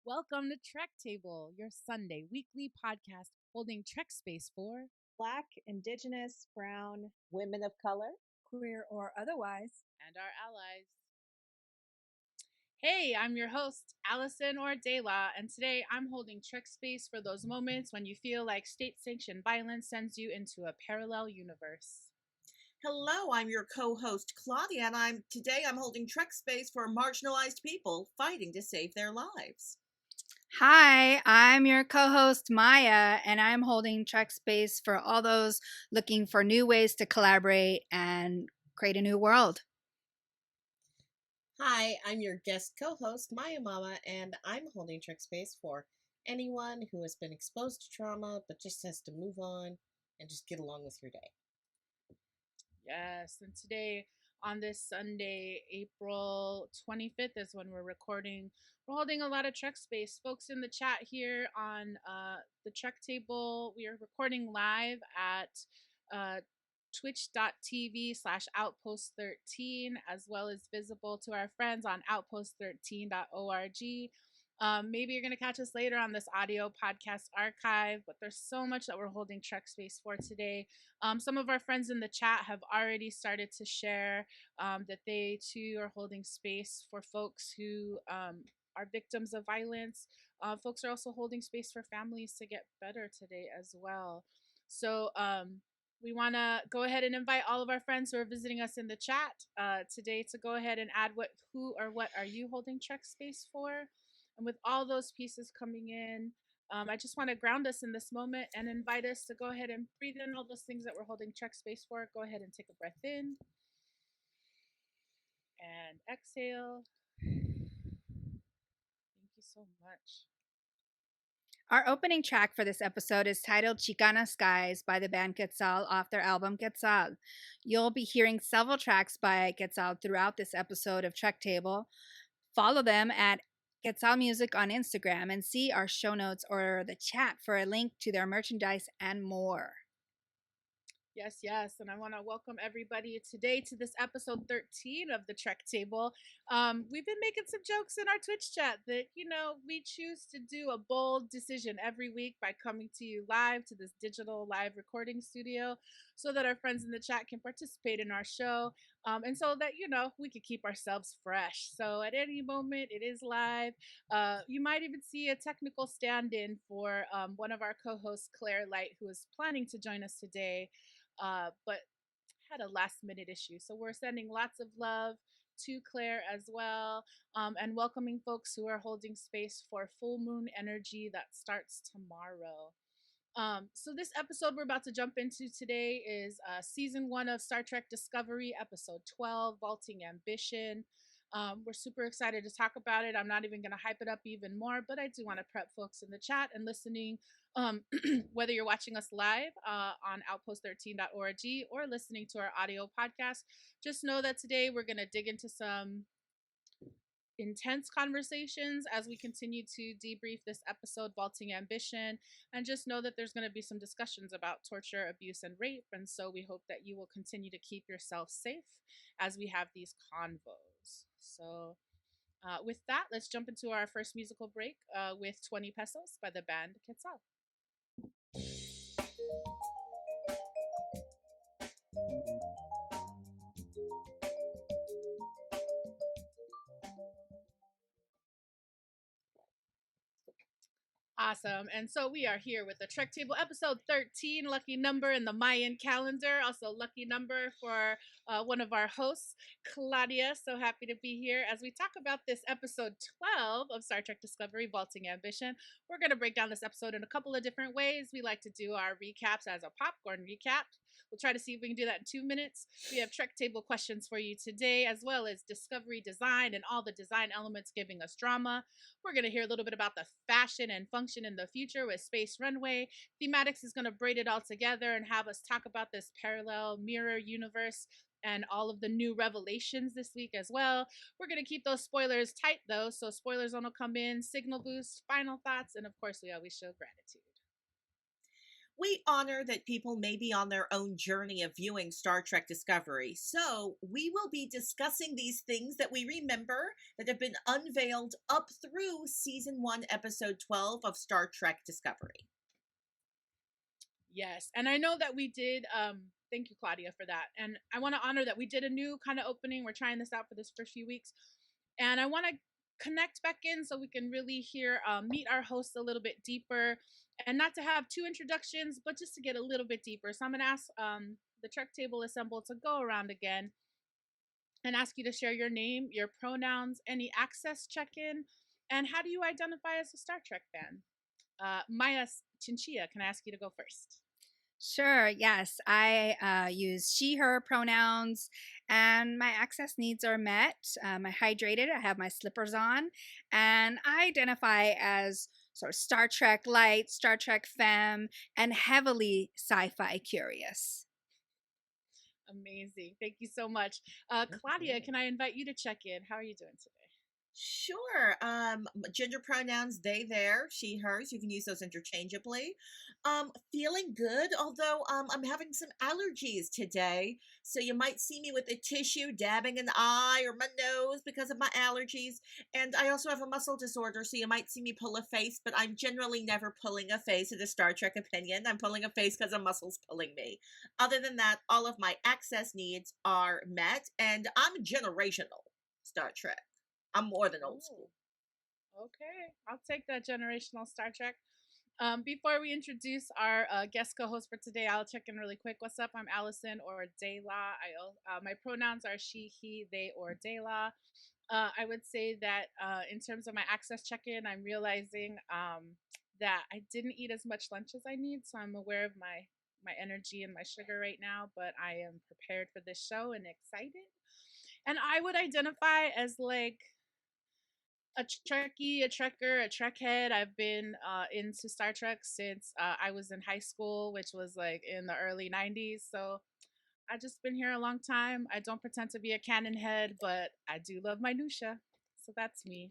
Welcome to Trek Table, your Sunday weekly podcast holding Trek space for Black, Indigenous, Brown, women of color, queer or otherwise, and our allies. Hey, I'm your host, Alison or Dela, and today I'm holding Trek space for those moments when you feel like state-sanctioned violence sends you into a parallel universe. Hello, I'm your co-host Claudia, and today I'm holding Trek space for marginalized people fighting to save their lives. Hi, I'm your co-host Maia, and I'm holding Trek space for all those looking for new ways to collaborate and create a new world. Hi, I'm your guest co-host Maya Mama, and I'm holding Trek space for anyone who has been exposed to trauma but just has to move on and just get along with your day. Yes, and today on this Sunday, April 25th is when we're recording. We're holding a lot of Trek space. Folks in the chat here on the Trek Table, we are recording live at twitch.tv/outpost13, as well as visible to our friends on outpost13.org. Maybe you're going to catch us later on this audio podcast archive, but there's so much that we're holding Trek space for today. Some of our friends in the chat have already started to share that they too are holding space for folks who are victims of violence. Folks are also holding space for families to get better today as well. So we want to go ahead and invite all of our friends who are visiting us in the chat today to go ahead and add who or what are you holding Trek space for. And with all those pieces coming in, I just want to ground us in this moment and invite us to go ahead and breathe in all those things that we're holding Trek space for. Go ahead and take a breath in and exhale. Thank you so much. Our opening track for this episode is titled Chicana Skies by the band Quetzal off their album Quetzal. You'll be hearing several tracks by Quetzal throughout this episode of Trek Table. Follow them at Quetzal Music on Instagram and see our show notes or the chat for a link to their merchandise and more. Yes. And I want to welcome everybody today to this episode 13 of the Trek Table. We've been making some jokes in our Twitch chat that, we choose to do a bold decision every week by coming to you live to this digital live recording studio so that our friends in the chat can participate in our show and so that, we could keep ourselves fresh. So at any moment, it is live. You might even see a technical stand-in for one of our co-hosts, Claire Light, who is planning to join us today. But had a last minute issue. So we're sending lots of love to Claire as well, and welcoming folks who are holding space for full moon energy that starts tomorrow. So this episode we're about to jump into today is season 1 of Star Trek Discovery, episode 12, Vaulting Ambition. We're super excited to talk about it. I'm not even going to hype it up even more, but I do want to prep folks in the chat and listening, whether you're watching us live on outpost13.org or listening to our audio podcast. Just know that today we're going to dig into some intense conversations as we continue to debrief this episode, Vaulting Ambition, and just know that there's going to be some discussions about torture, abuse, and rape, and so we hope that you will continue to keep yourself safe as we have these convos. So with that, let's jump into our first musical break with 20 Pesos by the band Quetzal. Awesome. And so we are here with the Trek Table episode 13, lucky number in the Mayan calendar. Also lucky number for one of our hosts, Claudia. So happy to be here as we talk about this episode 12 of Star Trek Discovery, Vaulting Ambition. We're going to break down this episode in a couple of different ways. We like to do our recaps as a popcorn recap. We'll try to see if we can do that in 2 minutes. We have Trek Table questions for you today, as well as Discovery design and all the design elements giving us drama. We're going to hear a little bit about the fashion and function in the future with Space Runway. Thematix is going to braid it all together and have us talk about this parallel mirror universe and all of the new revelations this week as well. We're going to keep those spoilers tight, though, so spoilers will come in, signal boost, final thoughts, and of course, we always show gratitude. We honor that people may be on their own journey of viewing Star Trek Discovery, so we will be discussing these things that we remember that have been unveiled up through Season 1, Episode 12 of Star Trek Discovery. Yes, and I know that we did. Thank you, Claudia, for that. And I want to honor that we did a new kind of opening. We're trying this out for this first few weeks, and I want to connect back in so we can really meet our hosts a little bit deeper, and not to have two introductions, but just to get a little bit deeper. So I'm gonna ask the Trek Table Assemble to go around again and ask you to share your name, your pronouns, any access check-in, and how do you identify as a Star Trek fan? Maia Chinchilla, can I ask you to go first? Sure, yes. I use she, her pronouns, and my access needs are met. I'm hydrated, I have my slippers on, and I identify as sort of Star Trek light, Star Trek femme, and heavily sci fi curious. Amazing. Thank you so much. Claudia, can I invite you to check in? How are you doing today? Sure. Gender pronouns, they, there, she, hers. You can use those interchangeably. Feeling good, although I'm having some allergies today. So you might see me with a tissue dabbing an eye or my nose because of my allergies. And I also have a muscle disorder, so you might see me pull a face, but I'm generally never pulling a face in a Star Trek opinion. I'm pulling a face because a muscle's pulling me. Other than that, all of my access needs are met, and I'm generational Star Trek. I'm more than old school. Okay, I'll take that generational Star Trek. Before we introduce our guest co-host for today, I'll check in really quick. What's up? I'm Alison or Dayla. My pronouns are she, he, they, or Dayla. I would say that in terms of my access check-in, I'm realizing that I didn't eat as much lunch as I need, so I'm aware of my energy and my sugar right now, but I am prepared for this show and excited. And I would identify as like a Trekkie, a Trekker, a Trekhead. I've been into Star Trek since I was in high school, which was like in the early 90s. So I've just been here a long time. I don't pretend to be a canon head, but I do love minutia. So that's me.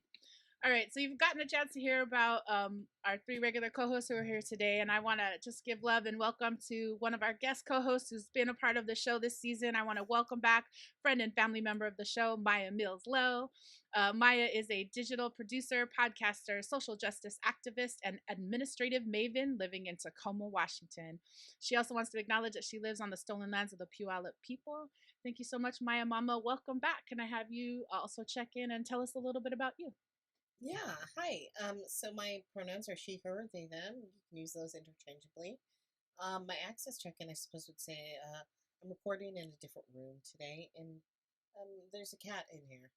All right, so you've gotten a chance to hear about our three regular co-hosts who are here today, and I want to just give love and welcome to one of our guest co-hosts who's been a part of the show this season. I want to welcome back friend and family member of the show, Maia Mills-Lowe. Maia is a digital producer, podcaster, social justice activist, and administrative maven living in Tacoma, Washington. She also wants to acknowledge that she lives on the stolen lands of the Puyallup people. Thank you so much, Maia Mama. Welcome back. Can I have you also check in and tell us a little bit about you? Yeah, hi. So my pronouns are she, her, they, them. You can use those interchangeably. My access check-in, I suppose, would say I'm recording in a different room today, and there's a cat in here.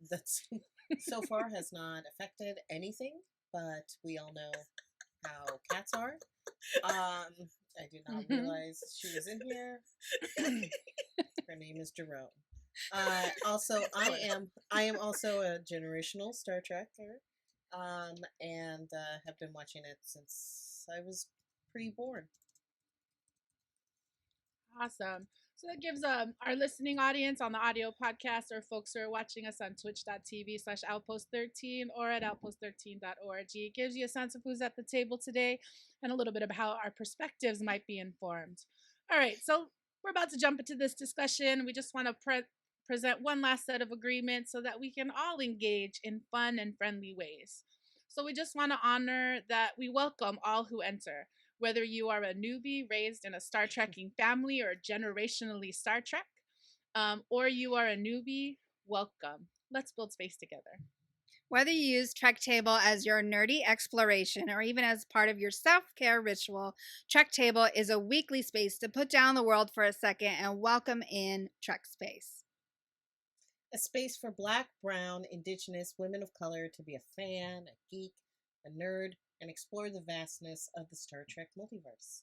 That's so far has not affected anything, but we all know how cats are. I did not realize she was in here. Her name is Jerome. Also, I am also a generational Star Trekker, and have been watching it since I was pre-born. Awesome. So that gives our listening audience on the audio podcast or folks who are watching us on twitch.tv/outpost13 or at outpost13.org. It gives you a sense of who's at the table today and a little bit of how our perspectives might be informed. All right, so we're about to jump into this discussion. We just want to present one last set of agreements so that we can all engage in fun and friendly ways. So we just want to honor that we welcome all who enter. Whether you are a newbie raised in a Star Trekking family or generationally Star Trek, or you are a newbie, welcome. Let's build space together. Whether you use Trek Table as your nerdy exploration or even as part of your self-care ritual, Trek Table is a weekly space to put down the world for a second and welcome in Trek space. A space for Black, Brown, Indigenous, women of color to be a fan, a geek, a nerd, and explore the vastness of the Star Trek multiverse.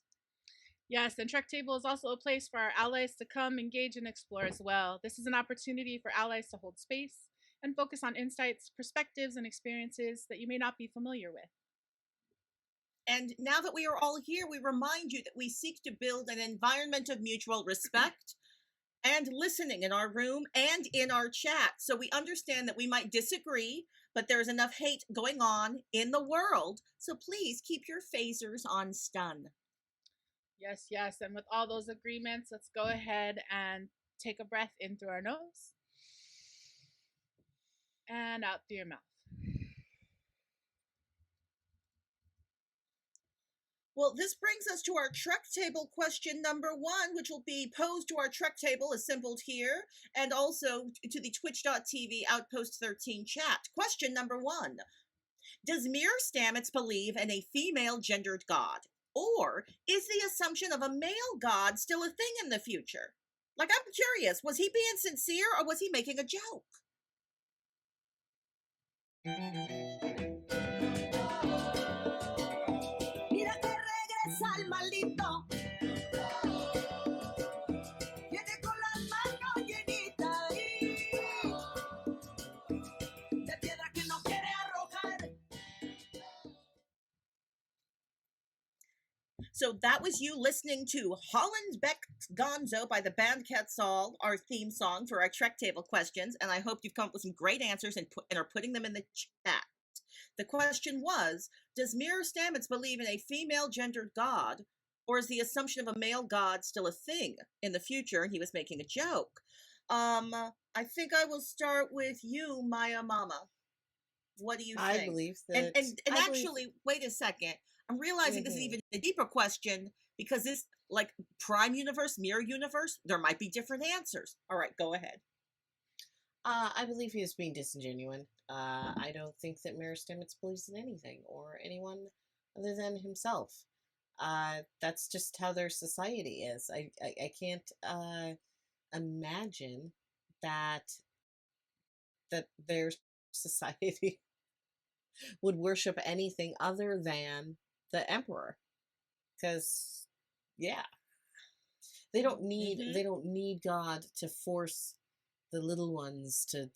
Yes, and Trek Table is also a place for our allies to come, engage, and explore as well. This is an opportunity for allies to hold space and focus on insights, perspectives, and experiences that you may not be familiar with. And now that we are all here, we remind you that we seek to build an environment of mutual respect and listening in our room and in our chat. So we understand that we might disagree, but there is enough hate going on in the world. So please keep your phasers on stun. Yes, yes. And with all those agreements, let's go ahead and take a breath in through our nose and out through your mouth. Well, this brings us to our Trek Table question number 1, which will be posed to our Trek Table assembled here, and also to the twitch.tv Outpost 13 chat. Question number 1. Does Mirror Stamets believe in a female gendered god? Or is the assumption of a male god still a thing in the future? Like, I'm curious, was he being sincere or was he making a joke? Mira que regresa el maldito. Viene con las manos llenitas de piedra que no quiere arrojar. So that was you listening to Holland Beck Gonzo by the band Quetzal, our theme song for our Trek Table questions, and I hope you've come up with some great answers and are putting them in the chat. The question was, does Mirror Stamets believe in a female gendered god, or is the assumption of a male god still a thing in the future? And he was making a joke. I think I will start with you, Maia Mama. What do you think? I believe that. And actually, wait a second. I'm realizing this is even a deeper question because this, like Prime Universe, Mirror Universe, there might be different answers. All right, go ahead. I believe he is being disingenuous. I don't think that Mirror Stamets believes in anything or anyone other than himself. That's just how their society is. I can't imagine that their society would worship anything other than the Emperor. Because, yeah, they don't need God to force the little ones to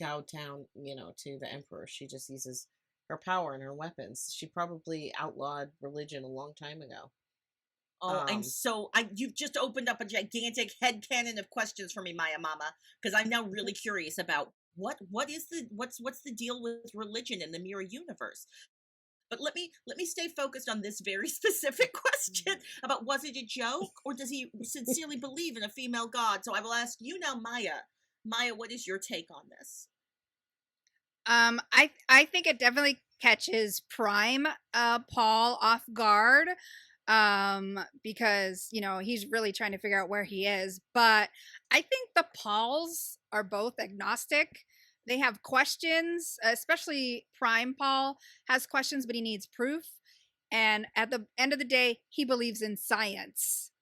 kowtow, to the Emperor. She just uses her power and her weapons. She probably outlawed religion a long time ago. Oh, and so you've just opened up a gigantic headcanon of questions for me, Maia Mama, because I'm now really curious about what's the deal with religion in the Mirror Universe. But let me stay focused on this very specific question about, was it a joke or does he sincerely believe in a female god? So I will ask you now, Maia. Maia, what is your take on this? I think it definitely catches Prime Paul off guard, because he's really trying to figure out where he is. But I think the Pauls are both agnostic. They have questions, especially Prime Paul has questions, but he needs proof. And at the end of the day, he believes in science.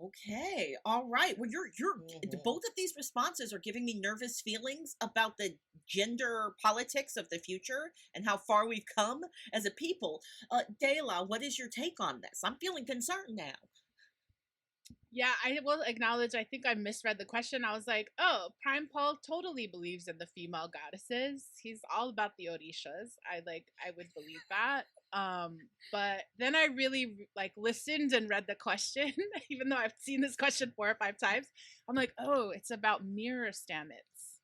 Okay, all right. Well, both of these responses are giving me nervous feelings about the gender politics of the future and how far we've come as a people. Dela, what is your take on this? I'm feeling concerned now. Yeah, I will acknowledge, I think I misread the question. I was like, oh, Prime Paul totally believes in the female goddesses. He's all about the Orishas. I would believe that. But then I really listened and read the question, even though I've seen this question 4 or 5 times. I'm like, oh, it's about Mirror Stamets.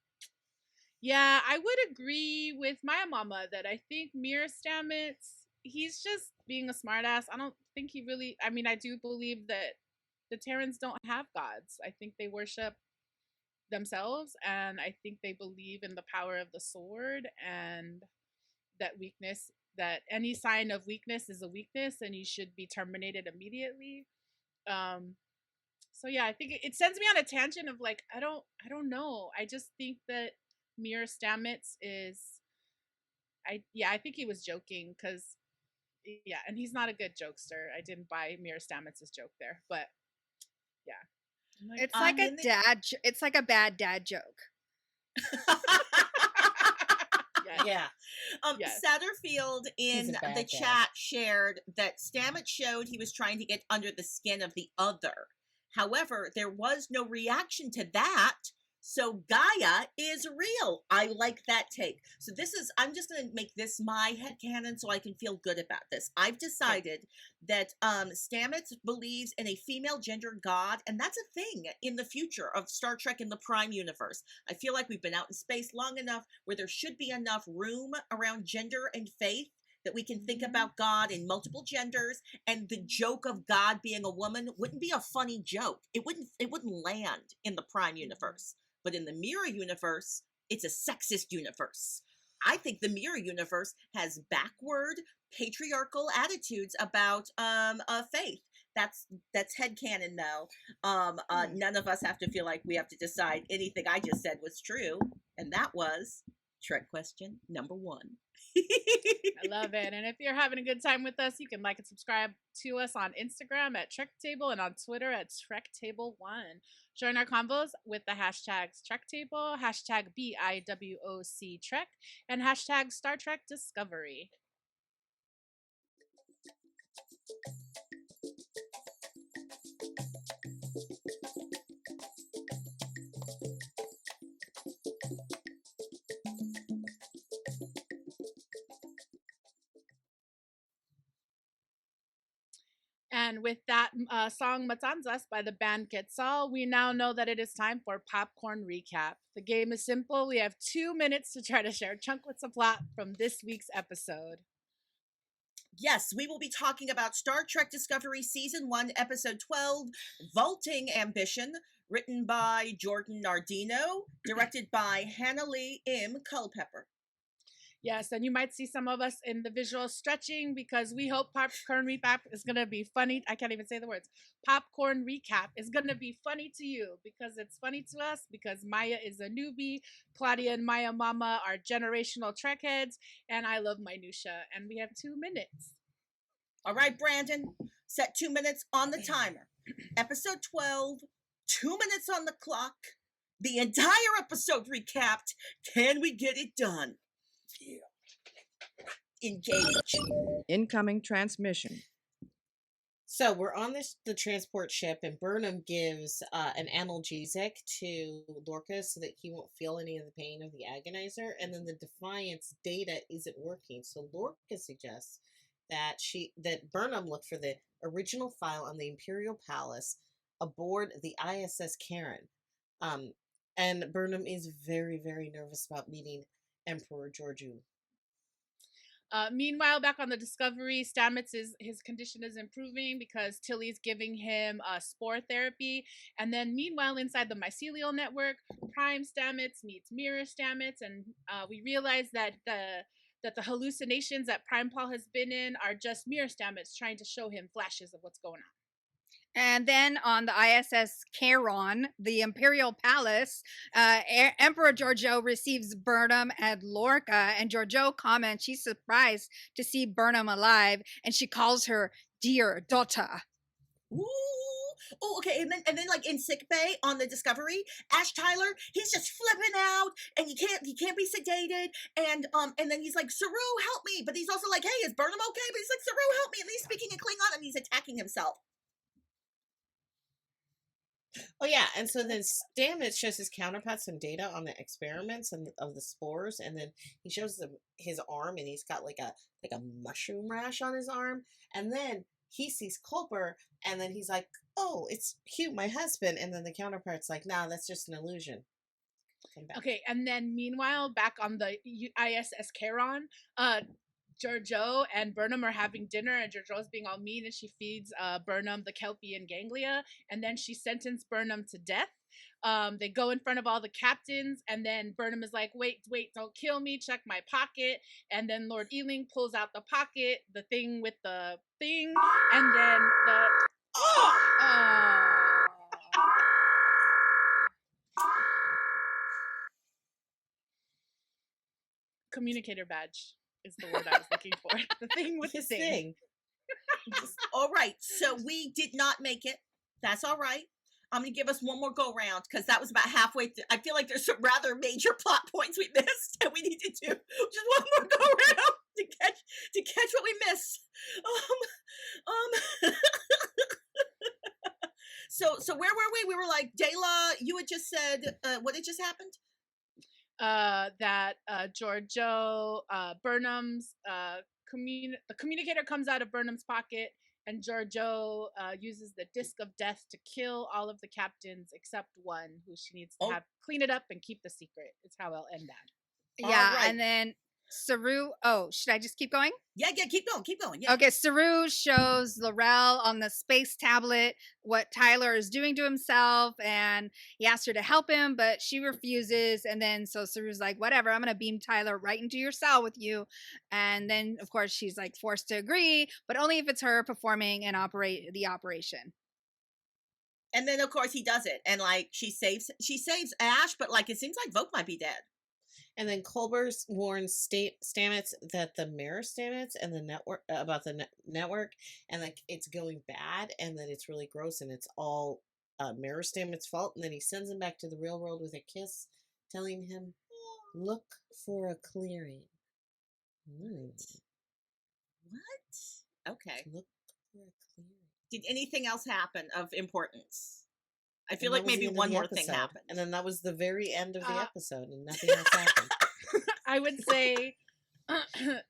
Yeah, I would agree with my mama that I think Mirror Stamets, he's just being a smartass. I don't think he really, I do believe that the Terrans don't have gods. I think they worship themselves, and I think they believe in the power of the sword, and that any sign of weakness is a weakness and you should be terminated immediately. So yeah, I think it sends me on a tangent of I don't know. I just think that Mirror Stamets is, I think he was joking, because yeah, and he's not a good jokester. I didn't buy Mirror Stamets' joke there, but yeah. It's like a dad. It's like a bad dad joke. Yeah. Yes. Satterfield in the chat shared that Stamets showed he was trying to get under the skin of the other. However, there was no reaction to that. So Gaia is real. I like that take. So I'm just going to make this my headcanon so I can feel good about this. I've decided that Stamets believes in a female gendered god, and that's a thing in the future of Star Trek in the Prime Universe. I feel like we've been out in space long enough where there should be enough room around gender and faith that we can think about God in multiple genders, and the joke of God being a woman wouldn't be a funny joke. It wouldn't land in the Prime universe. But in the Mirror universe, it's a sexist universe. I think the Mirror universe has backward patriarchal attitudes about faith. That's headcanon though. None of us have to feel like we have to decide anything I just said was true, and that was Trek question number 1. I love it. And if you're having a good time with us, you can like and subscribe to us on Instagram at Trek Table and on Twitter at Trek Table 1. Join our convos with the hashtags Trek Table, hashtag BIWOC Trek, and hashtag Star Trek Discovery. And with that song Matanzas by the band Quetzal, we now know that it is time for Popcorn Recap. The game is simple. We have 2 minutes to try to share chunklets of plot from this week's episode. Yes, we will be talking about Star Trek Discovery Season 1, Episode 12, Vaulting Ambition, written by Jordan Nardino, directed by Hannah Lee M. Culpepper. Yes, and you might see some of us in the visual stretching because we hope Popcorn Recap is going to be funny. I can't even say the words. Popcorn Recap is going to be funny to you because it's funny to us because Maia is a newbie, Claudia and Maia Mama are generational Trek heads, and I love minutia. And we have 2 minutes. All right, Brandon, set 2 minutes on the timer. Episode 12, 2 minutes on the clock. The entire episode recapped. Can we get it done? Engage. Incoming transmission. So we're on the transport ship, and Burnham gives an analgesic to Lorca so that he won't feel any of the pain of the agonizer. And then the Defiance data isn't working, so Lorca suggests that Burnham look for the original file on the Imperial Palace aboard the ISS Karen. And Burnham is very, very nervous about meeting Emperor Georgiou. Meanwhile, back on the Discovery, his condition is improving because Tilly's giving him spore therapy. And then meanwhile, inside the mycelial network, Prime Stamets meets Mirror Stamets, and we realize that the hallucinations that Prime Paul has been in are just Mirror Stamets trying to show him flashes of what's going on. And then on the ISS Charon, the Imperial Palace, Emperor Georgiou receives Burnham and Lorca, and Georgiou comments she's surprised to see Burnham alive, and she calls her dear daughter. Ooh. Oh, okay. And then like in sick bay on the Discovery, Ash Tyler, he's just flipping out, and he can't be sedated, and then he's like, Saru, help me, but he's also like, hey, is Burnham okay? But he's like, Saru, help me, and he's speaking in Klingon, and he's attacking himself. Oh yeah, and so then Stamets shows his counterpart some data on the experiments and of the spores, and then he shows them his arm, and he's got like a mushroom rash on his arm, and then he sees Culper, and then he's like, "Oh, it's Hugh, my husband," and then the counterpart's like, "Nah, that's just an illusion." Okay, and then meanwhile, back on the ISS Charon, Georgiou and Burnham are having dinner, and Georgiou's being all mean, and she feeds Burnham the Kelpie and Ganglia, and then she sentenced Burnham to death. They go in front of all the captains, and then Burnham is like, wait, don't kill me, check my pocket. And then Lord Ealing pulls out the pocket, the thing with the thing, and then the... communicator badge is the word I was looking for. The thing with the thing. All right, so we did not make it. That's all right. I'm going to give us one more go round because that was about halfway through. I feel like there's some rather major plot points we missed, and we need to do just one more go round to catch what we missed. So where were we? We were like, Dayla, you had just said, what had just happened? That Georgiou, Burnham's the communicator comes out of Burnham's pocket, and Georgiou uses the disc of death to kill all of the captains except one, who she needs to have clean it up and keep the secret. It's how I'll end that. Yeah, right. and then Saru. Oh, should I just keep going? Yeah, keep going. Yeah. Okay, Saru shows Laurel on the space tablet what Tyler is doing to himself, and he asks her to help him, but she refuses. And then so Saru's like, whatever, I'm gonna beam Tyler right into your cell with you. And then of course she's like forced to agree, but only if it's her performing and operate the operation. And then of course he does it, and like she saves Ash, but like it seems like Vogue might be dead. And then Culber warns Stamets that the mirror Stamets and the network about the network, and like it's going bad, and that it's really gross, and it's all mirror Stamets' fault. And then he sends him back to the real world with a kiss, telling him, "Look for a clearing." What? Okay. Look for a clearing. Did anything else happen of importance? I And feel that like was the maybe end of one the more thing episode. happened. And then that was the very end of the episode, and nothing else happened. I would say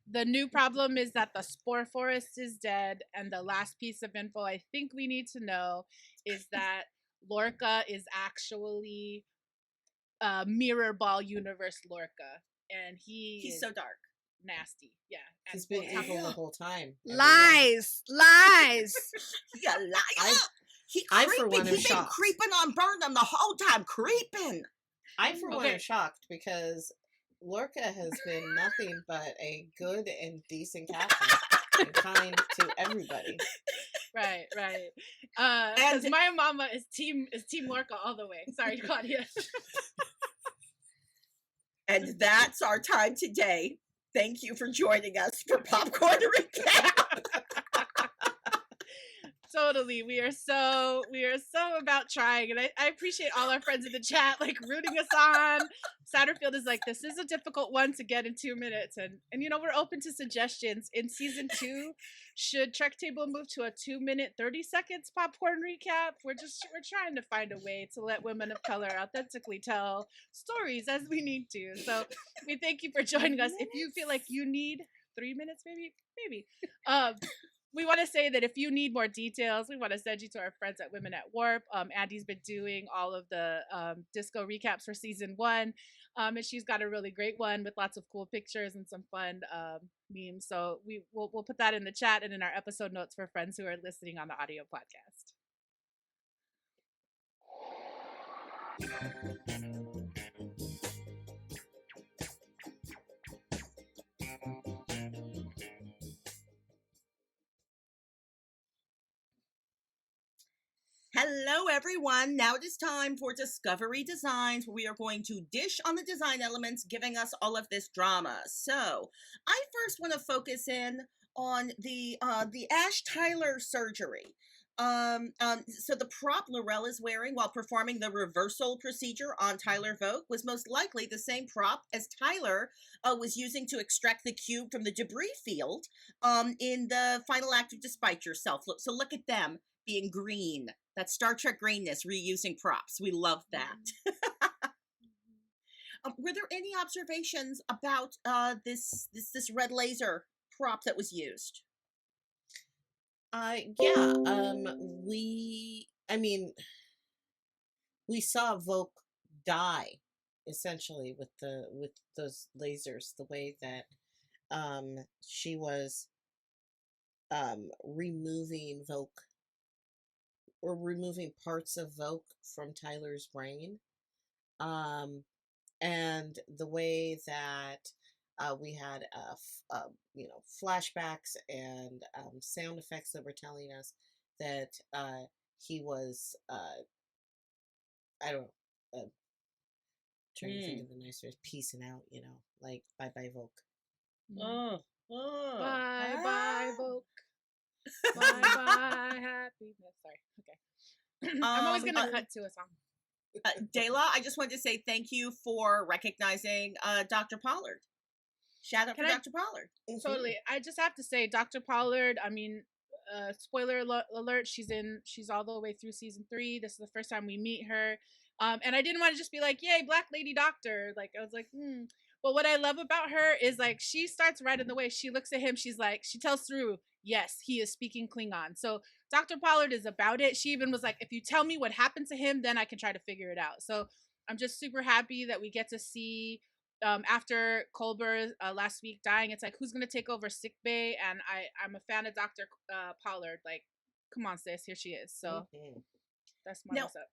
the new problem is that the spore forest is dead, and the last piece of info I think we need to know is that Lorca is actually Mirror Ball Universe Lorca, and He's is so dark. nasty. Yeah, and He's been we'll talk evil the about- whole time. Lies. He a liar. He I, for creeping. one, am He been shocked. creeping on Burnham the whole time. Creeping. I, for one, Okay. am shocked because Lorca has been nothing but a good and decent captain and kind to everybody. Right. And- Because my mama is team Lorca all the way. Sorry, Claudia. And that's our time today. Thank you for joining us for Popcorn Recap. Totally. We are so about trying, and I appreciate all our friends in the chat like rooting us on. Satterfield is like, this is a difficult one to get in 2 minutes, and you know, we're open to suggestions. In season 2, should Trek Table move to a 2-minute 30 seconds popcorn recap? We're trying to find a way to let women of color authentically tell stories as we need to. So we thank you for joining us. If you feel like you need 3 minutes, maybe. We want to say that if you need more details, we want to send you to our friends at Women at Warp. Andy's been doing all of the disco recaps for season 1, and she's got a really great one with lots of cool pictures and some fun memes. So we'll put that in the chat and in our episode notes for friends who are listening on the audio podcast. Hello, everyone. Now it is time for Discovery Designs, where we are going to dish on the design elements giving us all of this drama. So I first want to focus in on the Ash Tyler surgery. So the prop Laurel is wearing while performing the reversal procedure on Tyler Vogue was most likely the same prop as Tyler was using to extract the cube from the debris field in the final act of Despite Yourself. So look at them being green. That Star Trek greenness, reusing props. We love that. Were there any observations about this red laser prop that was used? Yeah. We saw Volk die essentially with those lasers. The way that she was removing Volk, or removing parts of Volk from Tyler's brain, and the way that we had flashbacks and sound effects that were telling us that he was I don't know, trying to think of the nice words, peacing out, like bye bye Volk. Bye Vogue. Bye happiness. Sorry. Okay. I'm always gonna cut to a song. Dayla, I just wanted to say thank you for recognizing Dr. Pollard. Shout out for Dr. Pollard. Totally. I just have to say, Dr. Pollard, I mean, spoiler alert, she's all the way through season 3. This is the first time we meet her. And I didn't want to just be like, yay, Black Lady Doctor. Like, I was like, But what I love about her is, like, she starts right in the way. She looks at him. She's like, she tells through, yes, he is speaking Klingon. So Dr. Pollard is about it. She even was like, if you tell me what happened to him, then I can try to figure it out. So I'm just super happy that we get to see after Colbert last week dying, it's like, who's gonna take over sick bay? And I'm a fan of Dr. Pollard. Like, come on, sis, here she is. So that's my Now, what's up.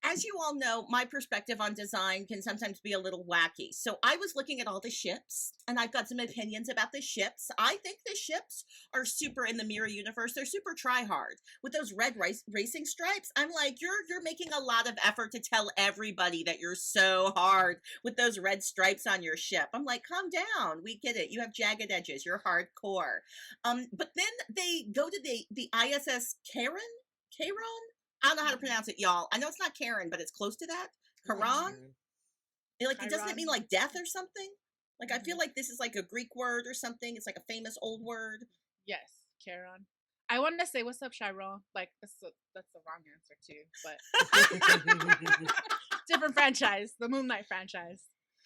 as you all know, my perspective on design can sometimes be a little wacky. So I was looking at all the ships, and I've got some opinions about the ships. I think the ships are super in the mirror universe. They're super try-hard. With those red racing stripes, I'm like, you're making a lot of effort to tell everybody that you're so hard with those red stripes on your ship. I'm like, calm down. We get it. You have jagged edges. You're hardcore. But then they go to the ISS Charon? I don't know how to pronounce it, y'all. I know it's not Karen, but it's close to that. Charon? Like, doesn't it mean like death or something? Like, I feel like this is like a Greek word or something. It's like a famous old word. Yes, Charon. I wanted to say, what's up, Chiron? Like, that's the wrong answer, too. But different franchise. The Moon Knight franchise.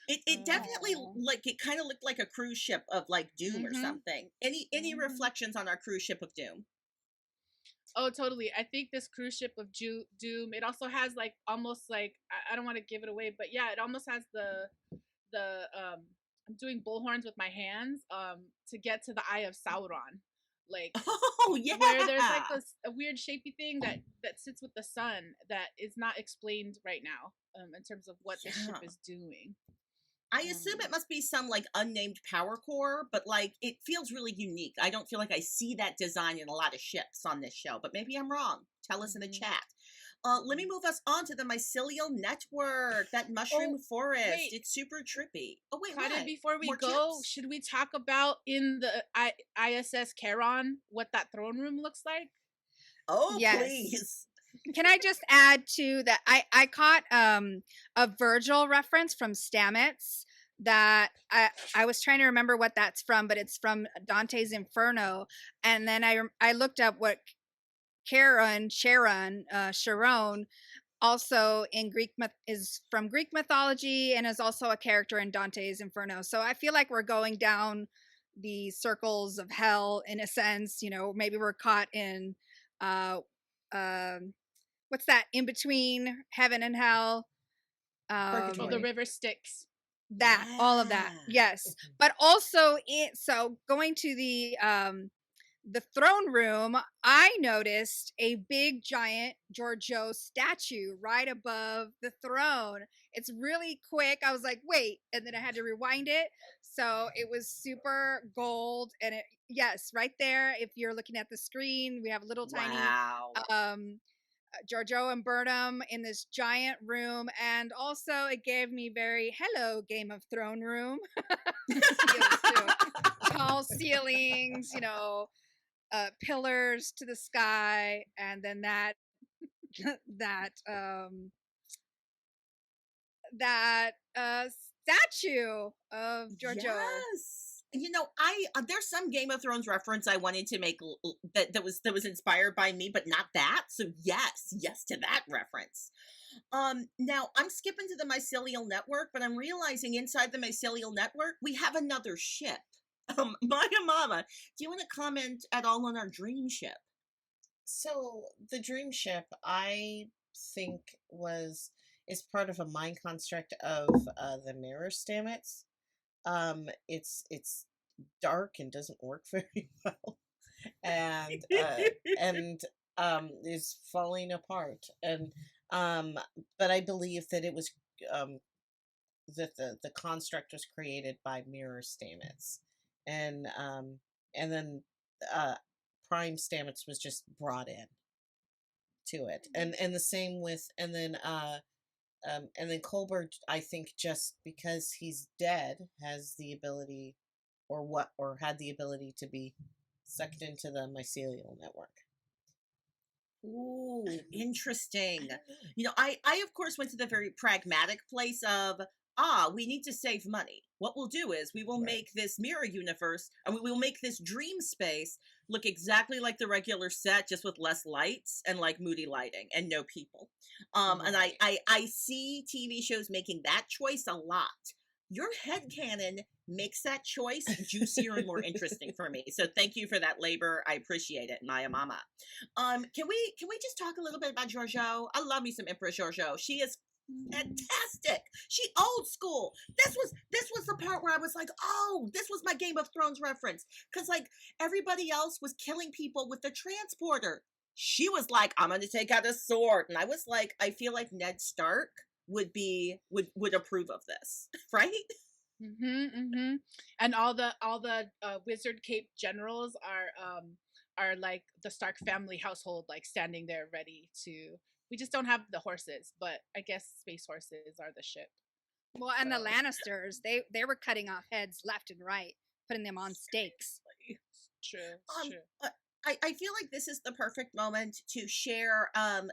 It definitely, like, it kind of looked like a cruise ship of, like, Doom or something. Any reflections on our cruise ship of Doom? Oh, totally. I think this cruise ship of Doom, it also has like almost like, I don't want to give it away, but yeah, it almost has the I'm doing bullhorns with my hands to get to the Eye of Sauron. Like, oh yeah, where there's like a weird shapy thing that sits with the sun that is not explained right now in terms of what the ship is doing. I assume it must be some like unnamed power core, but like it feels really unique. I don't feel like I see that design in a lot of ships on this show, but maybe I'm wrong. Tell us in the chat. Let me move us on to the mycelial network, that mushroom forest. Wait. It's super trippy. Oh wait, Claudia, what? before we More go, chips? should we talk about in the ISS Charon what that throne room looks like? Oh, Yes. please. Can I just add to that? I caught a Virgil reference from Stamets that I was trying to remember what that's from, but it's from Dante's Inferno. And then I looked up what Sharon, also in Greek is from Greek mythology and is also a character in Dante's Inferno. So I feel like we're going down the circles of hell in a sense. You know, maybe we're caught in what's that in between heaven and hell? The river Styx. That all of that, yes. But also so going to the throne room, I noticed a big giant Georgiou statue right above the throne. It's really quick. I was like, wait, and then I had to rewind it. So it was super gold, and yes, right there. If you're looking at the screen, we have a little tiny Georgiou and Burnham in this giant room, and also it gave me very hello Game of Thrones room. Tall ceilings, you know, pillars to the sky, and then that statue of Georgiou. Yes. You know, there's some Game of Thrones reference I wanted to make that was inspired by me, but not that. So yes to that reference. Now I'm skipping to the mycelial network, but I'm realizing inside the mycelial network we have another ship. Maya Mama, do you want to comment at all on our dream ship? So the dream ship, I think, is part of a mind construct of the mirror Stamets. It's dark and doesn't work very well, and is falling apart. And but I believe that it was that the construct was created by mirror Stamets, and then Prime Stamets was just brought in to it, and the same with and then Colbert, I think, just because he's dead, has the ability, or had the ability to be sucked into the mycelial network. Ooh, interesting. You know, I of course went to the very pragmatic place of, we need to save money. What we'll do is we will make this mirror universe, and we will make this dream space look exactly like the regular set, just with less lights and like moody lighting and no people. And I see TV shows making that choice a lot. Your headcanon makes that choice juicier and more interesting for me. So thank you for that labor. I appreciate it, Maya Mama. Can we just talk a little bit about Georgiou? I love me some Empress Georgiou. She is Fantastic. She old school. This was the part where I was like, oh, this was my Game of Thrones reference. Because like everybody else was killing people with the transporter. She was like, I'm gonna take out a sword. And I was like, I feel like Ned Stark would approve of this, right? And all the wizard cape generals are like the Stark family household, like standing there ready to. We just don't have the horses, but I guess space horses are the ship. Well, and the So- Lannisters, they were cutting off heads left and right, putting them on stakes. True. Um, True. I feel like this is the perfect moment to share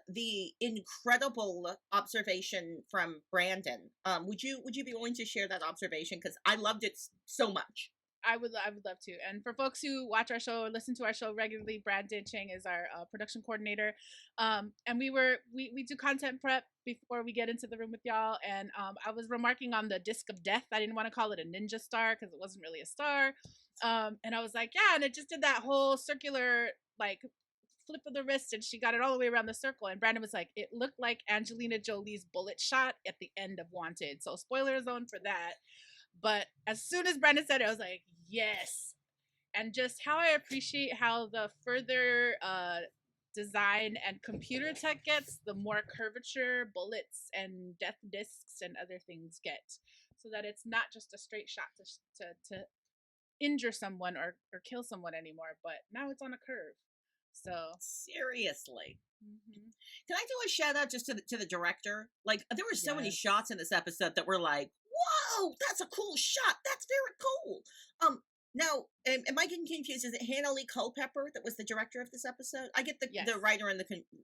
the incredible observation from Brandon. Would you be willing to share that observation? Because I loved it so much. I would love to. And for folks who watch our show or listen to our show regularly, Brandon Chang is our production coordinator. And we do content prep before we get into the room with y'all. And I was remarking on the disc of death. I didn't want to call it a ninja star because it wasn't really a star. And I was like, yeah, and it just did that whole circular like flip of the wrist, and she got it all the way around the circle. And Brandon was like, it looked like Angelina Jolie's bullet shot at the end of Wanted. So spoiler zone for that. But as soon as Brandon said it, I was like, yes. And just how I appreciate how the further design and computer tech gets, the more curvature bullets and death discs and other things get. So that it's not just a straight shot to injure someone or kill someone anymore, but now it's on a curve. So seriously. Can I do a shout out just to the director? Like there were so many shots in this episode that were like, whoa, that's a cool shot. That's very cool. Now, am I getting confused? Is it Hannah Lee Culpepper that was the director of this episode? I get the writer and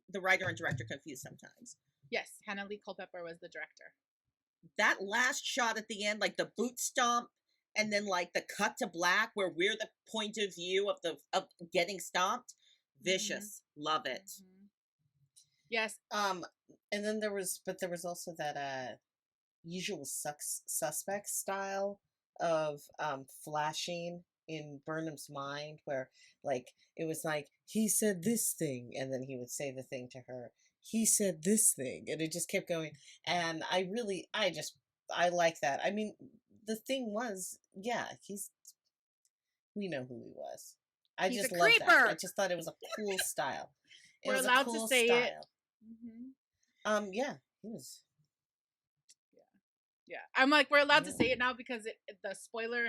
the writer and director confused sometimes. Yes, Hannah Lee Culpepper was the director. That last shot at the end, like the boot stomp, and then like the cut to black, where we're the point of view of getting stomped. Vicious, love it. Yes. And then there was also that usual suspect style of flashing in Burnham's mind, where like it was like he said this thing, and then he would say the thing to her. He said this thing, and it just kept going. And I like that. I mean, the thing was, yeah, we know who he was. He's just a love creeper. that. I just thought it was a cool style. We're allowed to say it. Yeah, he was. Yeah, I'm like, we're allowed to say it now because the spoiler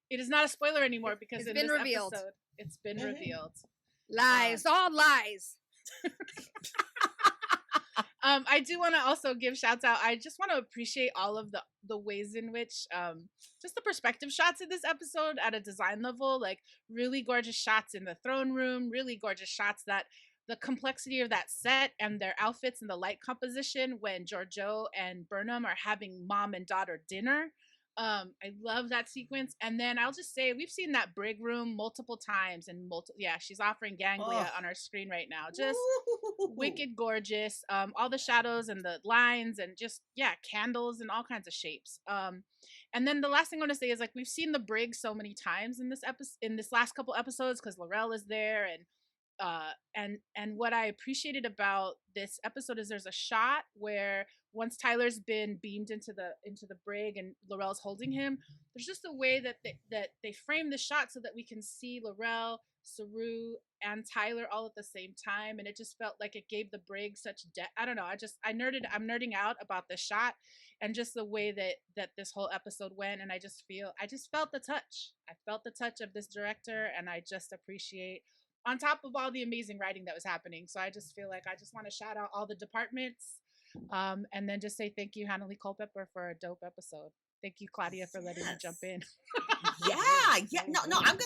it is not a spoiler anymore because it's in been this revealed. episode it's been revealed. Lies, all lies. I do want to also give shouts out. I just want to appreciate all of the ways in which just the perspective shots in this episode at a design level, like really gorgeous shots in the throne room, really gorgeous shots that the complexity of that set and their outfits and the light composition when Georgiou and Burnham are having mom and daughter dinner. I love that sequence. And then I'll just say we've seen that brig room multiple times and she's offering ganglia on our screen right now. Just wicked gorgeous. All the shadows and the lines and just candles and all kinds of shapes. And then the last thing I want to say is like we've seen the brig so many times in this last couple episodes because Laurel is there and what I appreciated about this episode is there's a shot where once Tyler's been beamed into the brig and Laurel's holding him, there's just a way that they frame the shot so that we can see Laurel, Saru, and Tyler all at the same time, and it just felt like it gave the brig such depth. I don't know. I'm nerding out about the shot and just the way that this whole episode went, and I just felt the touch. I felt the touch of this director, and I just appreciate. On top of all the amazing writing that was happening. So I just feel like I just want to shout out all the departments and then just say thank you, Hannah Lee Culpepper, for a dope episode. Thank you, Claudia, for letting me jump in. No, I'm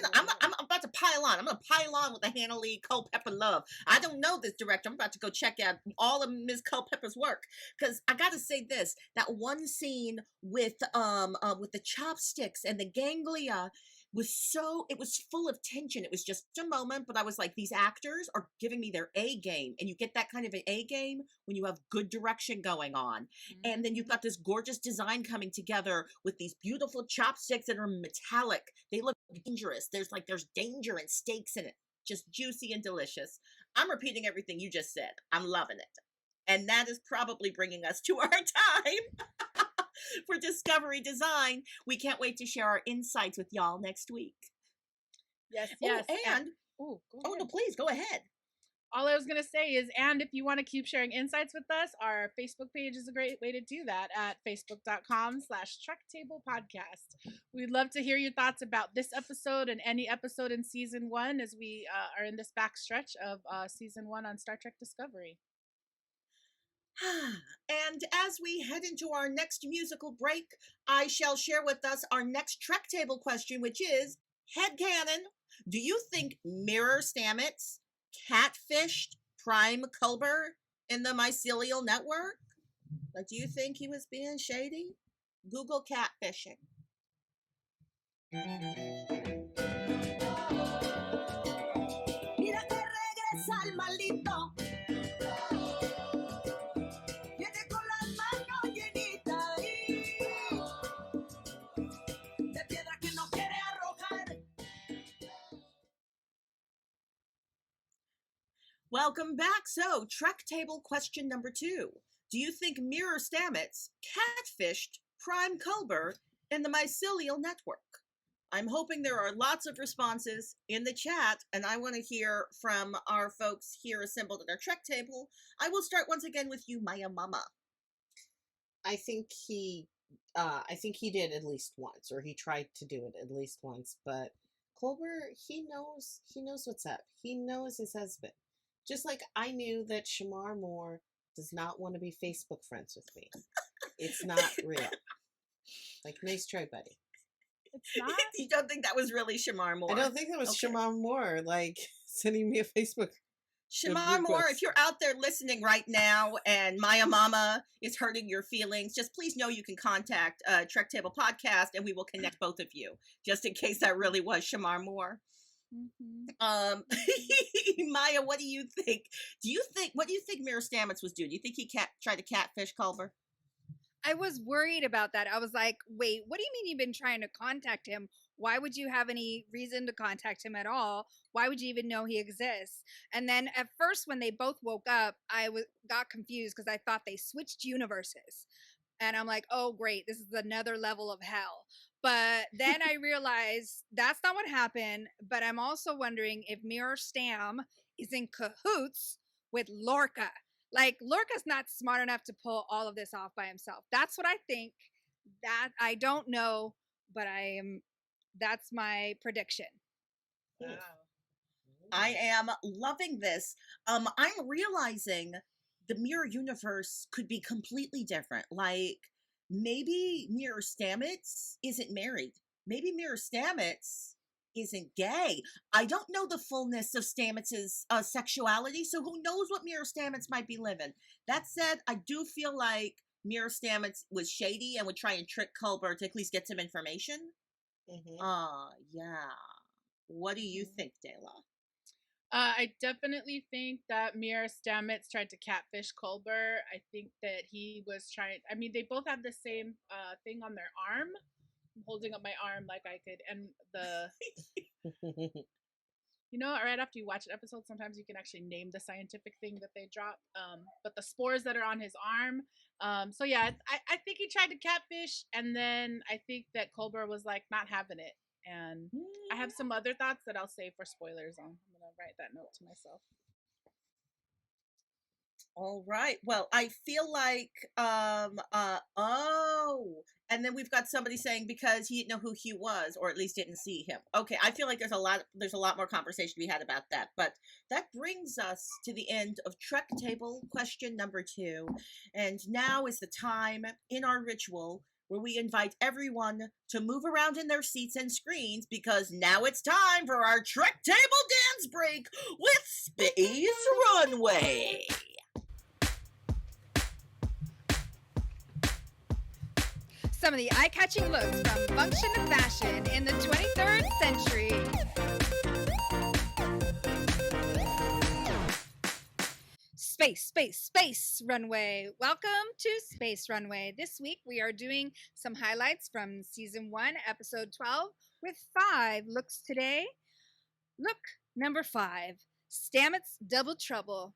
about to pile on. I'm gonna pile on with the Hannah Lee Culpepper love. I don't know this director. I'm about to go check out all of Ms. Culpepper's work because I gotta say this: that one scene with the chopsticks and the ganglia it was full of tension. It was just a moment, but I was like, these actors are giving me their A game, and you get that kind of an A game when you have good direction going on. And then you've got this gorgeous design coming together with these beautiful chopsticks that are metallic. They look dangerous. There's danger and stakes in it. Just juicy and delicious. I'm repeating everything you just said. I'm loving it. And that is probably bringing us to our time for Discovery Design. We can't wait to share our insights with y'all next week. Yes, yes. Oh, no, please go ahead. All I was going to say is, and if you want to keep sharing insights with us, our Facebook page is a great way to do that at facebook.com/TrekTablePodcast. We'd love to hear your thoughts about this episode and any episode in season 1 as we are in this backstretch of season 1 on Star Trek Discovery. And as we head into our next musical break, I shall share with us our next Trek Table question, which is, headcanon, do you think Mirror Stamets catfished Prime Culber in the mycelial network? Like, do you think he was being shady? Google catfishing. Mira que regresa el maldito. Viene con las manos llenitas de piedra que no quiere arrojar. Welcome back. So, Trek Table question number 2. Do you think Mirror Stamets catfished Prime Culber in the mycelial network? I'm hoping there are lots of responses in the chat, and I want to hear from our folks here assembled at our Trek Table. I will start once again with you, Maya Mama. I think he did at least once, or he tried to do it at least once. But Culber, he knows what's up. He knows his husband. Just like I knew that Shamar Moore does not want to be Facebook friends with me. It's not real. Like, nice try, buddy. It's not? You don't think that was really Shamar Moore? I don't think that was Shamar Moore, like, sending me a Facebook. Shamar Moore, if you're out there listening right now and Maya Mama is hurting your feelings, just please know you can contact Trek Table Podcast and we will connect both of you, just in case that really was Shamar Moore. Mm-hmm. Maya, what do you think? What do you think Mirror Stamets was doing? Do you think he tried to catfish Culber? I was worried about that. I was like, wait, what do you mean you've been trying to contact him? Why would you have any reason to contact him at all? Why would you even know he exists? And then at first, when they both woke up, I got confused because I thought they switched universes. And I'm like, oh, great, this is another level of hell. But then I realized that's not what happened. But I'm also wondering if Mirror Stam is in cahoots with Lorca. Like, Lorca's not smart enough to pull all of this off by himself. That's what I think. That I don't know, but that's my prediction. Wow. I am loving this. I'm realizing the mirror universe could be completely different. Like, maybe Mirror Stamets isn't married. Maybe Mirror Stamets isn't gay. I don't know the fullness of Stamets' sexuality, so who knows what Mirror Stamets might be living. That said, I do feel like Mirror Stamets was shady and would try and trick Culber to at least get some information. Yeah. What do you think, Dela? I definitely think that Mirror Stamets tried to catfish Culber. I think that he was trying. I mean, they both have the same thing on their arm. I'm holding up my arm like I could, and you know, right after you watch an episode, sometimes you can actually name the scientific thing that they drop. But the spores that are on his arm. So yeah, I think he tried to catfish, and then I think that Culber was like not having it. And I have some other thoughts that I'll save for spoilers on. I'm going to write that note to myself. All right. Well, I feel like, and then we've got somebody saying because he didn't know who Hugh was, or at least didn't see him. Okay. I feel like there's a lot more conversation to be had about that, but that brings us to the end of Trek Table question number 2. And now is the time in our ritual where we invite everyone to move around in their seats and screens, because now it's time for our Trek Table dance break with Space Runway. Some of the eye-catching looks from function to fashion in the 23rd century. Space Runway. Welcome to Space Runway. This week we are doing some highlights from season 1, episode 12, with 5 looks today. Look number 5, Stamets Double Trouble.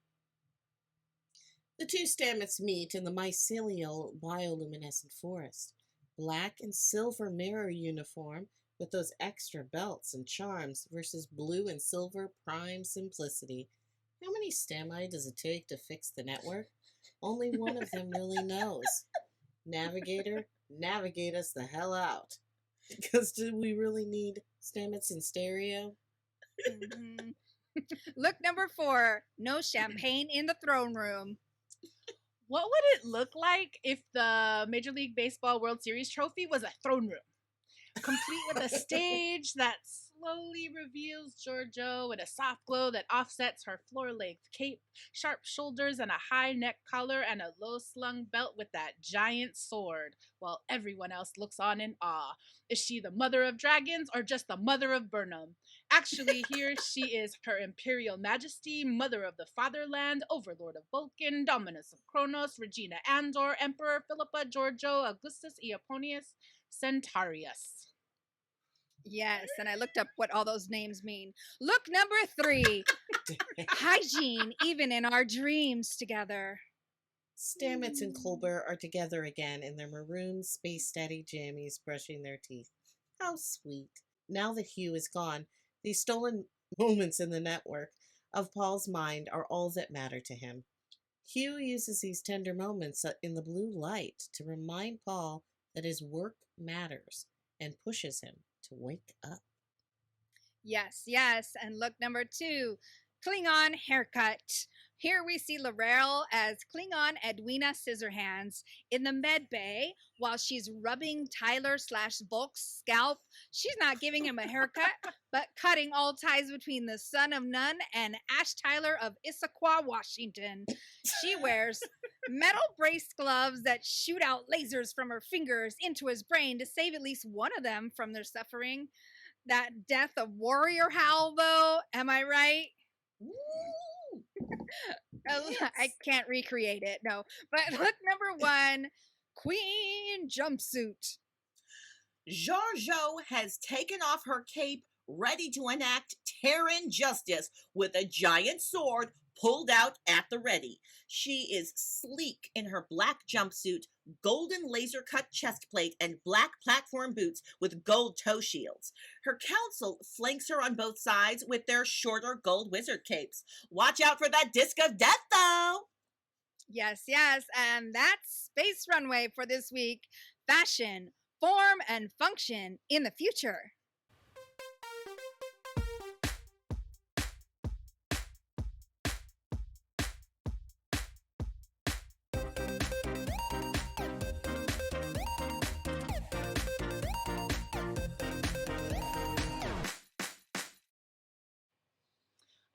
The two stamets meet in the mycelial bioluminescent forest. Black and silver mirror uniform with those extra belts and charms versus blue and silver prime simplicity. How many stami does it take to fix the network? Only one of them really knows. Navigator, navigate us the hell out. Because do we really need stamets in stereo? Mhm. Look number 4. No champagne in the throne room. What would it look like if the Major League Baseball World Series trophy was a throne room? Complete with a stage that slowly reveals Georgiou in a soft glow that offsets her floor-length cape, sharp shoulders and a high neck collar, and a low-slung belt with that giant sword, while everyone else looks on in awe. Is she the mother of dragons or just the mother of Burnham? Actually, here she is, her Imperial Majesty, mother of the Fatherland, Overlord of Vulcan, Dominus of Kronos, Regina Andor, Emperor Philippa, Georgiou, Augustus, Iaponius, Centarius. Yes, and I looked up what all those names mean. Look number 3. Hygiene, even in our dreams together. Stamets and Colbert are together again in their maroon space daddy jammies brushing their teeth. How sweet. Now that Hugh is gone, these stolen moments in the network of Paul's mind are all that matter to him. Hugh uses these tender moments in the blue light to remind Paul that his work matters and pushes him to wake up. Yes, yes. And look number 2. Klingon haircut. Here we see Laurel as Klingon Edwina Scissorhands in the med bay while she's rubbing Tyler/Volk's scalp. She's not giving him a haircut, but cutting all ties between the son of None and Ash Tyler of Issaquah, Washington. She wears metal brace gloves that shoot out lasers from her fingers into his brain to save at least one of them from their suffering. That death of warrior howl, though, am I right? Woo! I can't recreate it, no. But look number 1, Queen jumpsuit. Georgiou has taken off her cape, ready to enact Terran justice with a giant sword pulled out at the ready. She is sleek in her black jumpsuit, golden laser cut chest plate, and black platform boots with gold toe shields. Her council flanks her on both sides with their shorter gold wizard capes. Watch out for that disc of death, though! Yes, yes, and that's Space Runway for this week. Fashion, form, and function in the future.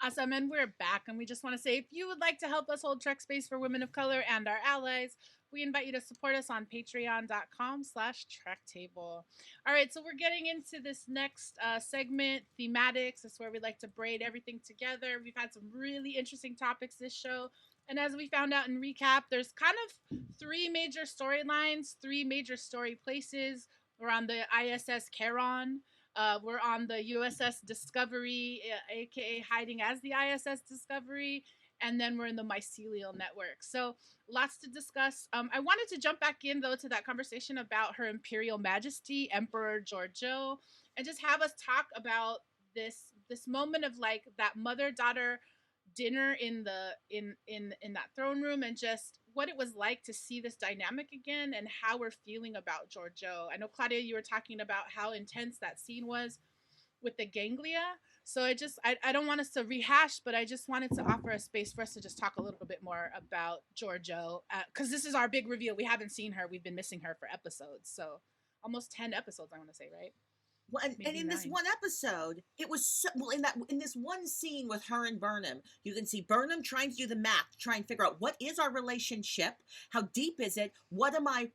Awesome, and we're back, and we just want to say if you would like to help us hold Trek space for women of color and our allies, we invite you to support us on patreon.com/trektable. All right, so we're getting into this next segment, Thematix. It's where we like to braid everything together. We've had some really interesting topics this show, and as we found out in recap, there's kind of 3 major storylines, 3 major story places. We're on the ISS Charon. We're on the USS Discovery, aka hiding as the ISS Discovery, and then we're in the mycelial network. So lots to discuss. I wanted to jump back in though to that conversation about Her Imperial Majesty Emperor Georgiou, and just have us talk about this moment of like that mother-daughter dinner in that throne room, and just what it was like to see this dynamic again and how we're feeling about Georgiou. I know, Claudia, you were talking about how intense that scene was with the ganglia. So I don't want us to rehash, but I just wanted to offer a space for us to just talk a little bit more about Georgiou, because this is our big reveal. We haven't seen her. We've been missing her for episodes. So almost 10 episodes, I want to say, right? Well, and in 9. this one episode, it was so, well in this one scene with her and Burnham, you can see Burnham trying to do the math, trying to figure out what is our relationship, how deep is it, what am I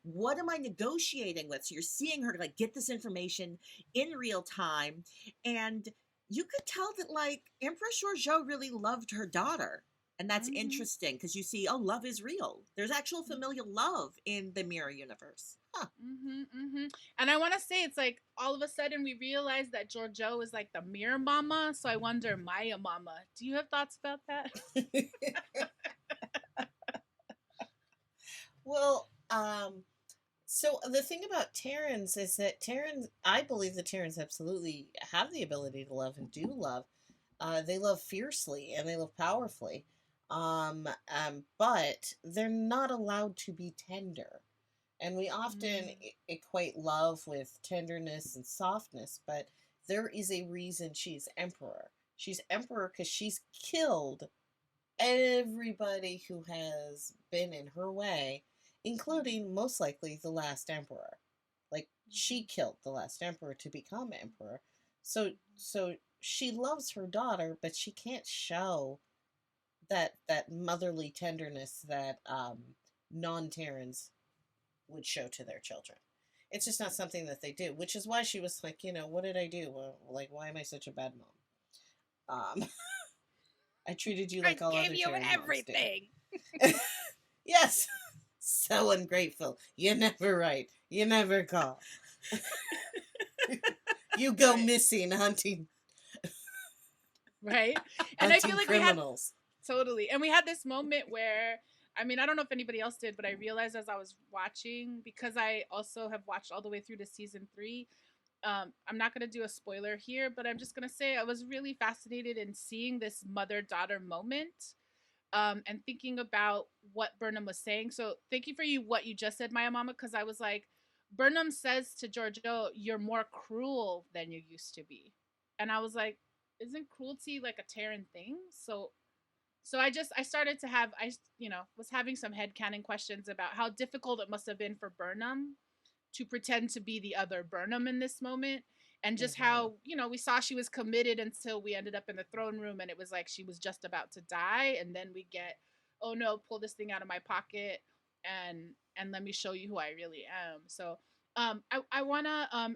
negotiating with? So you're seeing her like get this information in real time, and you could tell that like Empress Georgiou really loved her daughter. And that's interesting because you see, love is real. There's actual familial love in the mirror universe. Huh. And I want to say, it's like all of a sudden we realize that Georgiou is like the mirror mama. So I wonder, Maia mama, do you have thoughts about that? the thing about Terrans is that I believe the Terrans absolutely have the ability to love and do love. They love fiercely and they love powerfully. But they're not allowed to be tender. And we often equate love with tenderness and softness, but there is a reason she's emperor. She's emperor because she's killed everybody who has been in her way, including most likely the last emperor. Like, she killed the last emperor to become emperor. So she loves her daughter, but she can't show that motherly tenderness that non-Terrans would show to their children. It's just not something that they do, which is why she was like, what did I do? Well, like, why am I such a bad mom? I treated you like all other you Terran moms do. everything. Yes. So ungrateful. You're never right. You never call. You go missing hunting. Right? And I feel like criminals. Totally. And we had this moment where, I mean, I don't know if anybody else did, but I realized as I was watching, because I also have watched all the way through to season 3. I'm not going to do a spoiler here, but I'm just going to say I was really fascinated in seeing this mother-daughter moment, and thinking about what Burnham was saying. So thank you for what you just said, Maya Mama, because I was like, Burnham says to Georgiou, "You're more cruel than you used to be," and I was like, isn't cruelty like a Terran thing? So I started to have, was having some headcanon questions about how difficult it must have been for Burnham to pretend to be the other Burnham in this moment, and just how, we saw she was committed until we ended up in the throne room and it was like she was just about to die, and then we get, oh no, pull this thing out of my pocket and let me show you who I really am. So I want to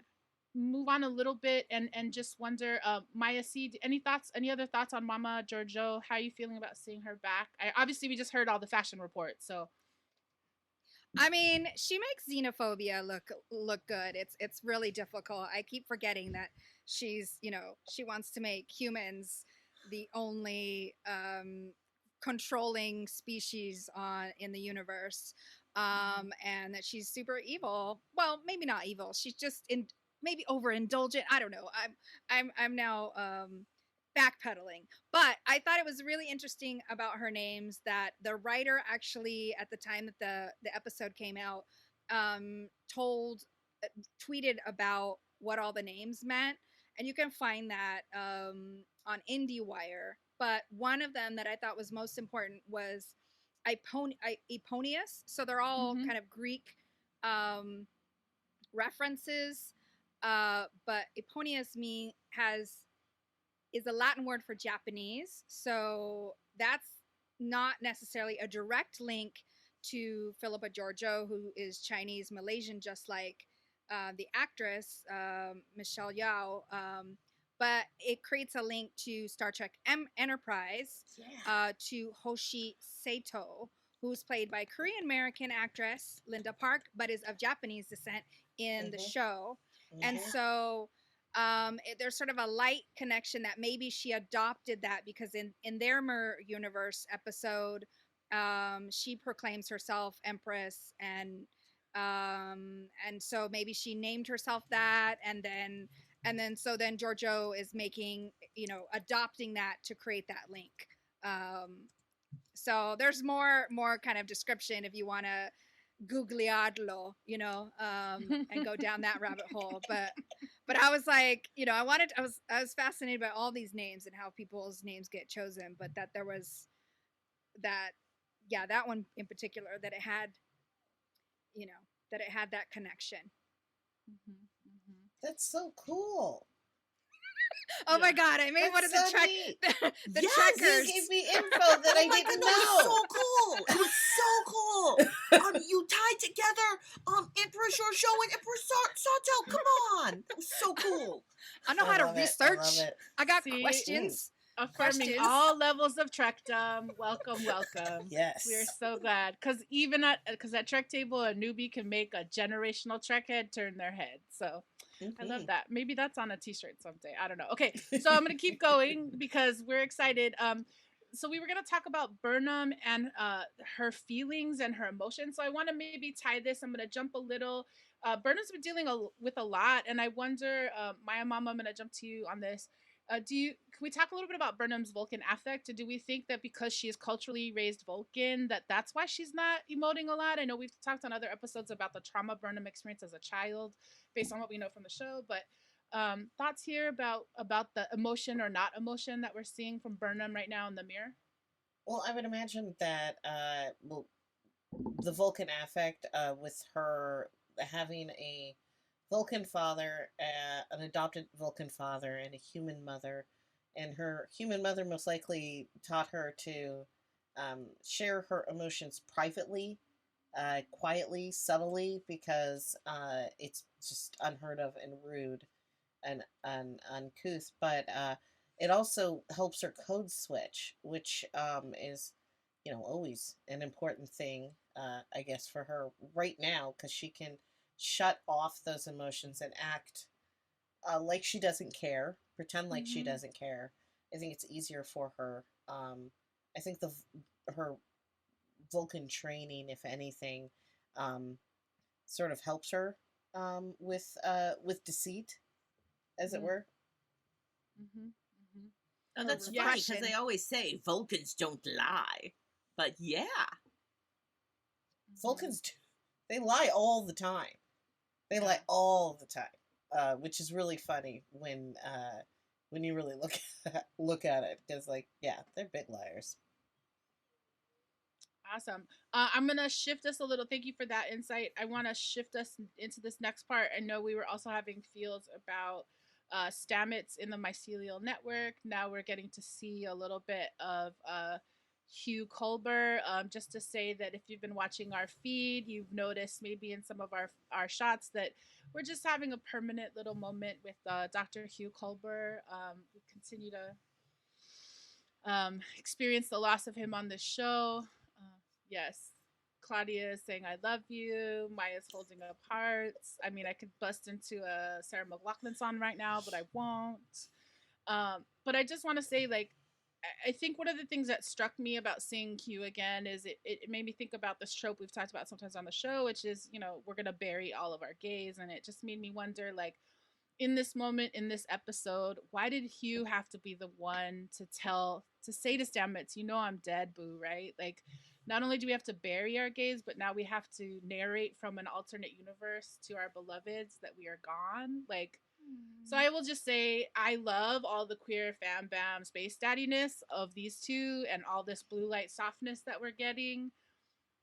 move on a little bit and just wonder, Maya C, any other thoughts on Mama Georgiou? How are you feeling about seeing her back? Obviously we just heard all the fashion reports, so I mean, she makes xenophobia look good. It's really difficult. I keep forgetting that she's, she wants to make humans the only controlling species in the universe, and that she's super evil. Well, maybe not evil. She's just maybe overindulgent. I don't know. I'm now backpedaling, but I thought it was really interesting about her names that the writer actually, at the time that the episode came out, tweeted about what all the names meant, and you can find that on IndieWire. But one of them that I thought was most important was Iaponius. So they're all kind of Greek references, but Iaponius is a Latin word for Japanese. So that's not necessarily a direct link to Philippa Georgiou, who is Chinese Malaysian, just like the actress Michelle Yeoh. But it creates a link to Star Trek Enterprise, to Hoshi Sato, who's played by Korean American actress Linda Park, but is of Japanese descent in the show. And so there's sort of a light connection that maybe she adopted that because in their Mirror Universe episode, she proclaims herself Empress, and so maybe she named herself that, and then Georgiou is making, adopting that to create that link. So there's more kind of description if you want to googlearlo, and go down that rabbit hole. But I was like, I was fascinated by all these names and how people's names get chosen, but that there was that one in particular, that it had, that connection. That's so cool. Oh my God! I made one of the the checkers. You gave me info that I didn't know. It was so cool. It was so cool. You tied together Emperor Georgiou and Emperor Sato. Come on, that was so cool. I know how to research. I got questions. Affirming all levels of Trekdom. Welcome. Yes, we're so glad, because because at Trek Table, a newbie can make a generational Trekhead turn their head. So I love that. Maybe that's on a t-shirt someday. I don't know. Okay, so I'm gonna keep going because we're excited. So we were gonna talk about Burnham and her feelings and her emotions. So I want to maybe tie this. I'm gonna jump a little Burnham's been dealing with a lot, and I wonder, Maya Mama, I'm gonna jump to you on this. Can we talk a little bit about Burnham's Vulcan affect? Do we think that because she is culturally raised Vulcan, that's why she's not emoting a lot? I know we've talked on other episodes about the trauma Burnham experienced as a child, based on what we know from the show. But thoughts here about the emotion or not emotion that we're seeing from Burnham right now in the mirror? Well, I would imagine that well, the Vulcan affect with her having a Vulcan father, an adopted Vulcan father, and a human mother, and her human mother most likely taught her to share her emotions privately, quietly, subtly, because it's just unheard of and rude and uncouth. But it also helps her code switch, which is, always an important thing, I guess, for her right now, because she can shut off those emotions and act like she doesn't care, pretend like she Mm-hmm. doesn't care. I think it's easier for her. I think her Vulcan training, if anything, um, sort of helps her with deceit, as it were. Mm-hmm. Mm-hmm. Oh, Her that's funny because reflection. they always say Vulcans don't lie. But yeah. Vulcans, they lie all the time. They lie Yeah. all the time, which is really funny when you really look at it, because yeah, they're big liars. Awesome. I'm gonna shift us a little. Thank you for that insight. I want to shift us into this next part. I know we were also having feels about stamets in the mycelial network. Now we're getting to see a little bit of Hugh Culber. Just to say that if you've been watching our feed, you've noticed maybe in some of our shots that we're just having a permanent little moment with Dr. Hugh Culber. We continue to experienced the loss of him on the show. Yes, Claudia is saying I love you. Maya's holding up hearts. I mean, I could bust into a Sarah McLachlan song right now, but I won't. But I just want to say, like, I think one of the things that struck me about seeing Q again is it made me think about this trope we've talked about sometimes on the show, which is, we're going to bury all of our gays. And it just made me wonder, like, in this moment, in this episode, why did Hugh have to be the one to say to Stamets, I'm dead, boo, right? Like, not only do we have to bury our gays, but now we have to narrate from an alternate universe to our beloveds that we are gone. Like, so I will just say I love all the queer fam bam space daddiness of these two and all this blue light softness that we're getting.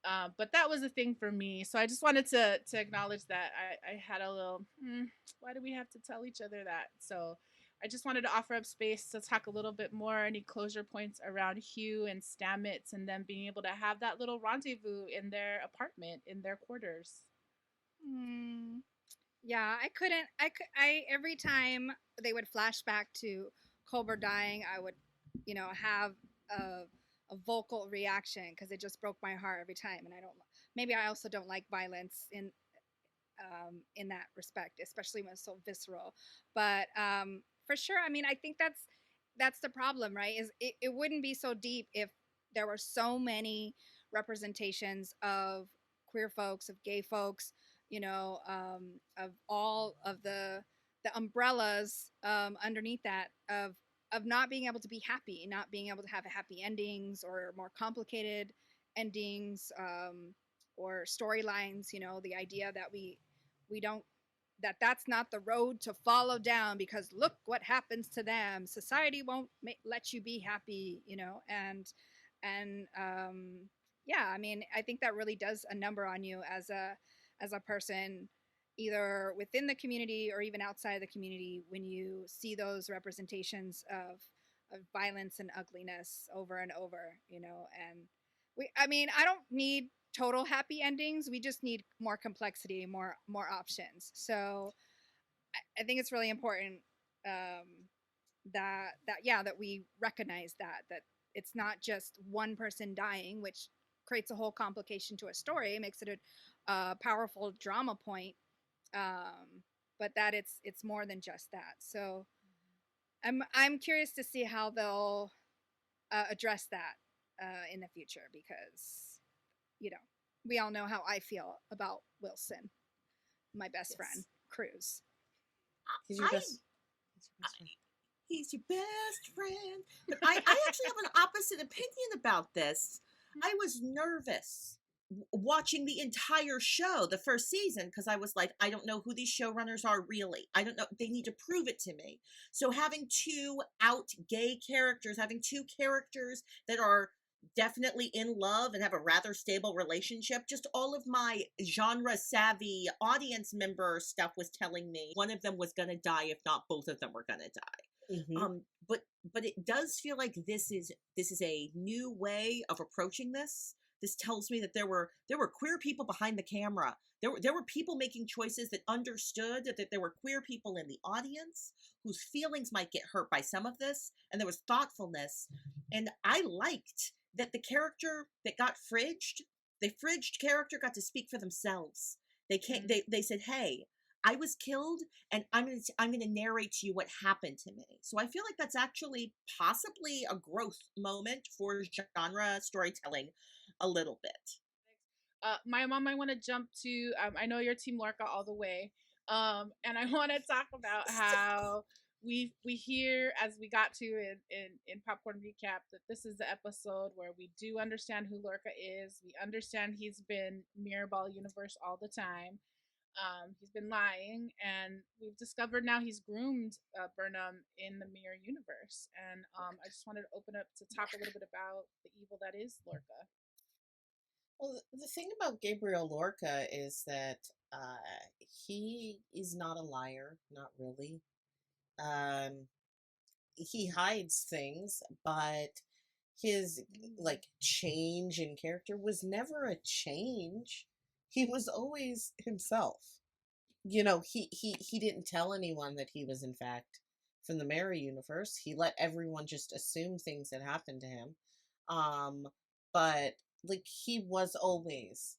But that was a thing for me. So I just wanted to acknowledge that I had a little, why do we have to tell each other that? So I just wanted to offer up space to talk a little bit more, any closure points around Hugh and Stamets and them being able to have that little rendezvous in their apartment, in their quarters. Hmm. Yeah, I couldn't. Every time they would flash back to Colbert dying, I would, have a, a vocal reaction because it just broke my heart every time. And I don't. Maybe I also don't like violence in that respect, especially when it's so visceral. But for sure, I mean, I think that's the problem, right? Is it wouldn't be so deep if there were so many representations of queer folks, of gay folks, of all of the umbrellas underneath that of not being able to be happy, not being able to have happy endings or more complicated endings, or storylines. The idea that we don't that's not the road to follow down because look what happens to them. Society won't let you be happy, and yeah, I mean, I think that really does a number on you as a person, either within the community or even outside the community, when you see those representations of violence and ugliness over and over, and I mean, I don't need total happy endings. We just need more complexity, more options. So I think it's really important, that we recognize that it's not just one person dying, which creates a whole complication to a story, makes it a powerful drama point, but that it's more than just that. So I'm curious to see how they'll address that in the future, because you know we all know how I feel about Wilson. my best Yes. friend, Cruz. He's your I- best. He's your best friend. He's your best friend. But I actually have an opposite opinion about this. I was nervous watching the entire show, the first season, because I was like, I don't know who these showrunners are really. I don't know. They need to prove it to me. So having two out gay characters, having two characters that are definitely in love and have a rather stable relationship, just all of my genre savvy audience member stuff was telling me one of them was going to die, if not both of them were going to die. Mhm. But it does feel like this is a new way of approaching this. This tells me that there were queer people behind the camera. There were people making choices that understood that there were queer people in the audience whose feelings might get hurt by some of this, and there was thoughtfulness. And I liked that the character that got fridged, the fridged character got to speak for themselves. They can't. They said, "Hey, I was killed, and I'm gonna narrate to you what happened to me." So I feel like that's actually possibly a growth moment for genre storytelling, a little bit. My mom, I want to jump to. I know you're Team Lorca all the way, and I want to talk about how we hear, as we got to in popcorn recap, that this is the episode where we do understand who Lorca is. We understand he's been Mirrorball universe all the time. He's been lying, and we've discovered now he's groomed Burnham in the mirror universe. And I just wanted to open up to talk a little bit about the evil that is Lorca. Well, the thing about Gabriel Lorca is that he is not a liar, not really. He hides things, but his like change in character was never a change. He was always himself. You know, he didn't tell anyone that he was in fact from the Mary universe. He let everyone just assume things had happened to him. But like he was always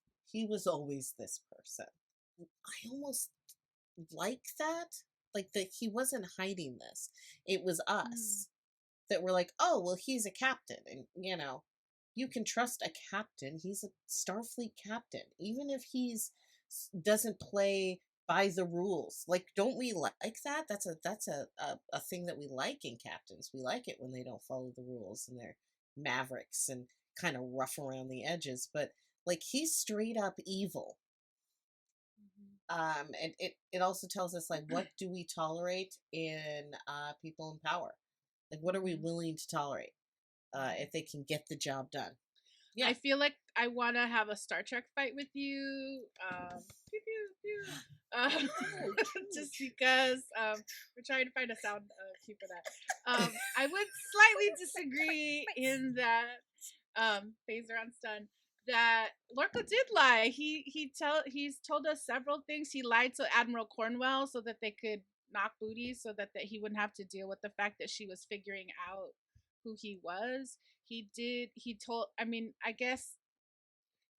this person. I almost like that. Like that he wasn't hiding this. It was us that were like, oh well, he's a captain, and you know, you can trust a captain. He's a Starfleet captain, even if he's doesn't play by the rules. Like, don't we like that? That's a thing that we like in captains. We like it when they don't follow the rules and they're mavericks and kind of rough around the edges. But like, he's straight up evil. And it also tells us like, what do we tolerate in people in power? Like, what are we willing to tolerate if they can get the job done? Yeah. I feel like I want to have a Star Trek fight with you. Pew, pew, pew. Just because we're trying to find a sound cue for that. I would slightly disagree in that Phaser on Stun that Lorca did lie. He's told us several things. He lied to Admiral Cornwell so that they could knock booty, so that he wouldn't have to deal with the fact that she was figuring out who he was. He told, I mean, I guess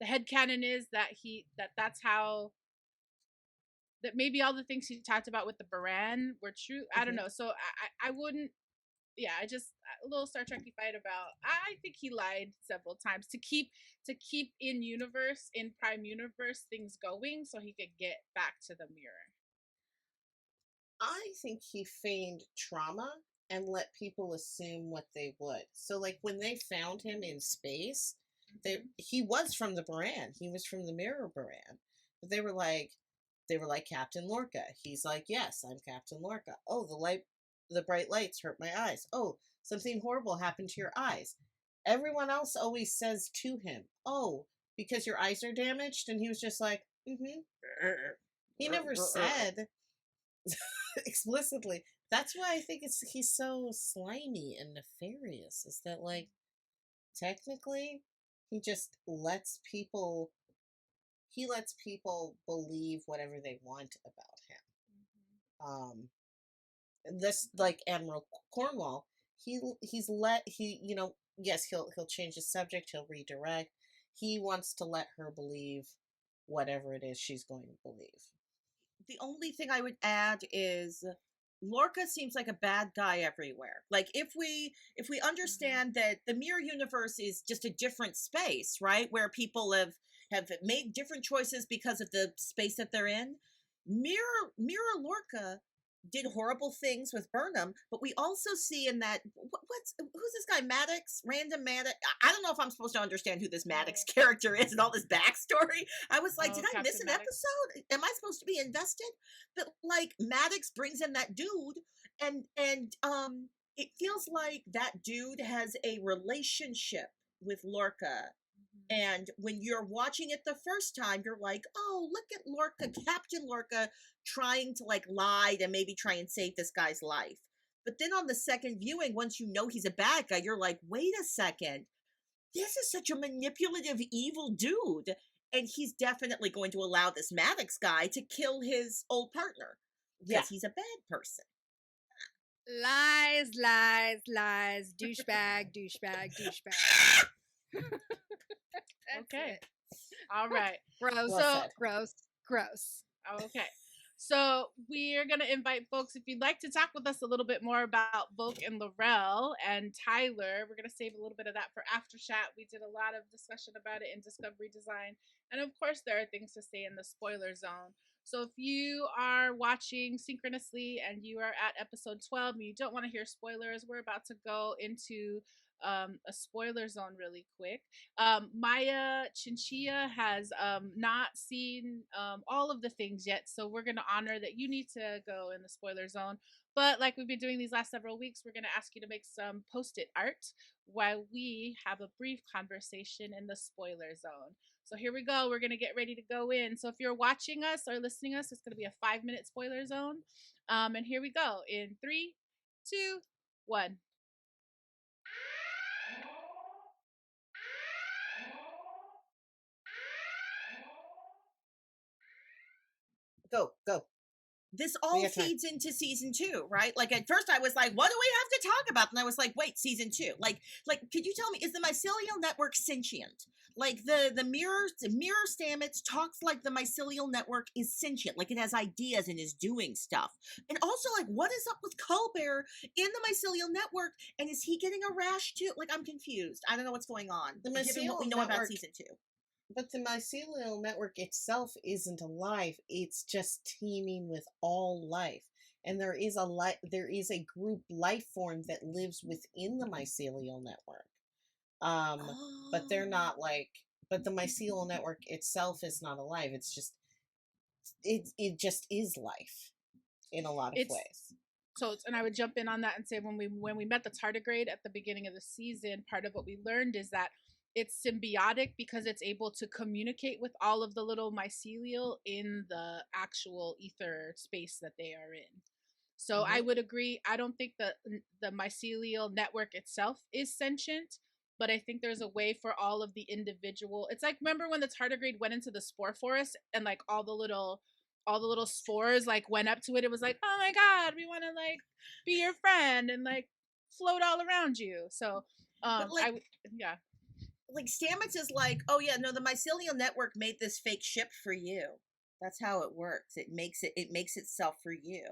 the headcanon is that that's how, that maybe all the things he talked about with the Baran were true. I don't know. So I wouldn't, yeah, I just, a little Star Trek fight about, I think he lied several times to keep in Prime Universe things going so he could get back to the mirror. I think he feigned trauma and let people assume what they would. So like when they found him in space, he was from the Baran. He was from the Mirror Baran. But they were like Captain Lorca. He's like, yes, I'm Captain Lorca. Oh, the bright lights hurt my eyes. Oh, something horrible happened to your eyes. Everyone else always says to him, oh, because your eyes are damaged? And he was just like, He never said explicitly. That's why I think he's so slimy and nefarious, is that like technically he just lets people believe whatever they want about him. This like Admiral Cornwall, yes, he'll change the subject, he'll redirect. He wants to let her believe whatever it is she's going to believe. The only thing I would add is Lorca seems like a bad guy everywhere. Like if we understand that the mirror universe is just a different space, right? Where people have made different choices because of the space that they're in. Mirror Lorca did horrible things with Burnham, but we also see in that who's this guy Maddox, random Maddox. I don't know if I'm supposed to understand who this Maddox character is and all this backstory. I was like, did I miss Captain an Maddox. episode? Am I supposed to be invested? But like Maddox brings in that dude, and it feels like that dude has a relationship with Lorca. And when you're watching it the first time, you're like, oh, look at Lorca, Captain Lorca, trying to like lie to maybe try and save this guy's life. But then on the second viewing, once you know he's a bad guy, you're like, wait a second. This is such a manipulative, evil dude. And he's definitely going to allow this Maddox guy to kill his old partner because he's a bad person. Lies, lies, lies. Douchebag, douchebag, douchebag. Okay. It. All right. Gross. Well said. Gross. Okay. So we're going to invite folks, if you'd like to talk with us a little bit more about Volk and Laurel and Tyler, we're going to save a little bit of that for after chat. We did a lot of discussion about it in Discovery Design. And of course, there are things to say in the spoiler zone. So if you are watching synchronously and you are at episode 12 and you don't want to hear spoilers, we're about to go into a spoiler zone really quick. Maia Chinchilla has not seen all of the things yet, so we're going to honor that you need to go in the spoiler zone. But like we've been doing these last several weeks, we're going to ask you to make some post-it art while we have a brief conversation in the spoiler zone. So here we go. We're going to get ready to go in. So if you're watching us or listening to us, it's going to be a 5-minute spoiler zone. And here we go in 3, 2, 1. Go. This all feeds into season 2, right? Like at first I was like, what do we have to talk about? And I was like, wait, season 2. Like could you tell me, is the mycelial network sentient? Like the mirror Stamets talks like the mycelial network is sentient, like it has ideas and is doing stuff. And also like, what is up with Colbert in the mycelial network? And is he getting a rash too? Like, I'm confused. I don't know what's going on. Given what we know about season 2. But the mycelial network itself isn't alive. It's just teeming with all life. And there is a group life form that lives within the mycelial network. But they're not but the mycelial network itself is not alive. It's just, it just is life in a lot of ways. So, and I would jump in on that and say when we met the tardigrade at the beginning of the season, part of what we learned is that it's symbiotic because it's able to communicate with all of the little mycelial in the actual ether space that they are in. So I would agree. I don't think that the mycelial network itself is sentient, but I think there's a way for all of the individual. It's like, remember when the tardigrade went into the spore forest and like all the little spores like went up to it. It was like, oh my God, we want to like be your friend and like float all around you. So yeah. Like Stamets is like, oh yeah, no, the mycelial network made this fake ship for you. That's how it works. It makes itself for you.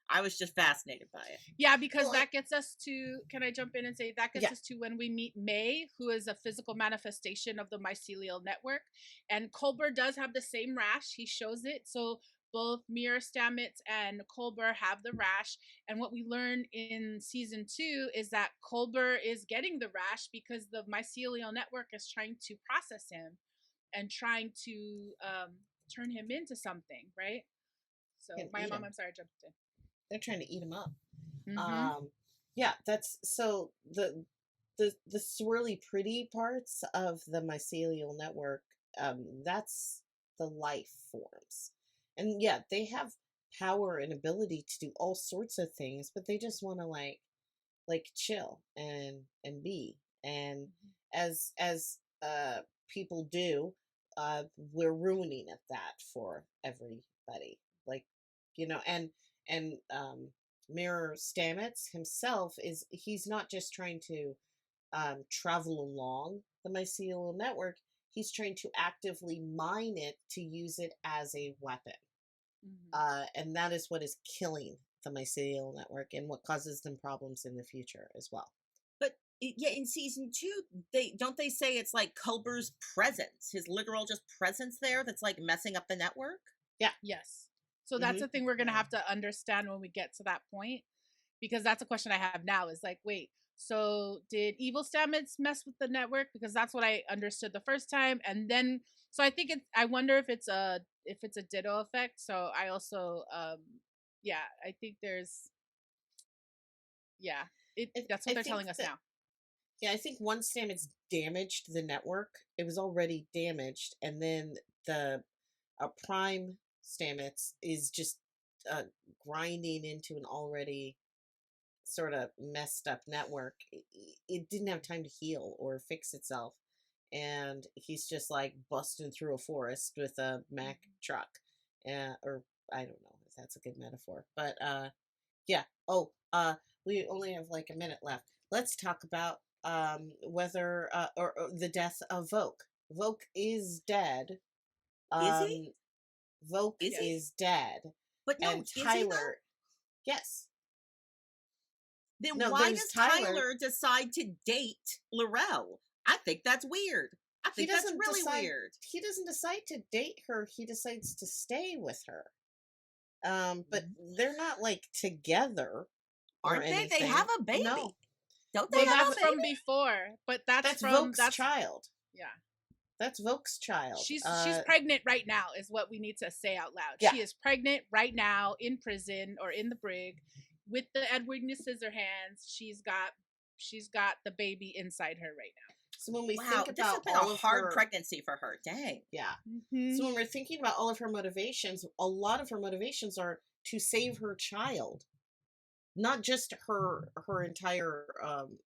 I was just fascinated by it. Yeah, because that gets us to, can I jump in and say that gets us to when we meet May, who is a physical manifestation of the mycelial network. And Colbert does have the same rash. He shows it. So both Mir Stamets and Colbert have the rash. And what we learn in season 2 is that Colbert is getting the rash because the mycelial network is trying to process him and trying to turn him into something, right? So I'm sorry, I jumped in. They're trying to eat him up. Mm-hmm. That's so the swirly pretty parts of the mycelial network. That's the life forms. And yeah, they have power and ability to do all sorts of things, but they just want to like chill and be. And as people do, we're ruining that for everybody. Like, and Mirror Stamets himself he's not just trying to travel along the mycelial network. He's trying to actively mine it to use it as a weapon. And that is what is killing the mycelial network and what causes them problems in the future as well. But in season 2, they say it's like Culber's presence, his literal just presence there that's like messing up the network? Yeah. Yes. So that's Mhm. the thing we're going to have to understand when we get to that point, because that's a question I have now is like, wait, so did evil Stamets mess with the network? Because that's what I understood the first time. And then, so I think I wonder if it's a ditto effect. So I also, yeah, I think there's, yeah, that's what I they're think telling us that now. Yeah, I think once Stamets damaged the network, it was already damaged, and then the Prime Stamets is just uh, grinding into an already sort of messed up network. It didn't have time to heal or fix itself, and he's just like busting through a forest with a Mack truck, or I don't know if that's a good metaphor, but yeah. Oh, we only have like a minute left. Let's talk about whether or the death of Voke. Voke is dead. Is he? Voke Is he? is dead. But no, And is he though? Tyler, yes. Then No, why there's does Tyler. Tyler decide to date Laurel? I think that's weird. I He think that's doesn't really decide. weird. He doesn't decide to date her. He decides to stay with her. But they're not like together or Aren't they? anything. They have a baby. No, Don't they Well, have that's a from baby? before, but that's from Voke's child. yeah. That's Voke's child. She's pregnant right now is what we need to say out loud. Yeah. She is pregnant right now in prison or in the brig with the Edwin Scissorhands. She's got the baby inside her right now. So when we Wow, think this has about been all a of hard her, pregnancy for her. Dang. yeah. Mhm. So when we're thinking about all of her motivations, a lot of her motivations are to save her child, not just her entire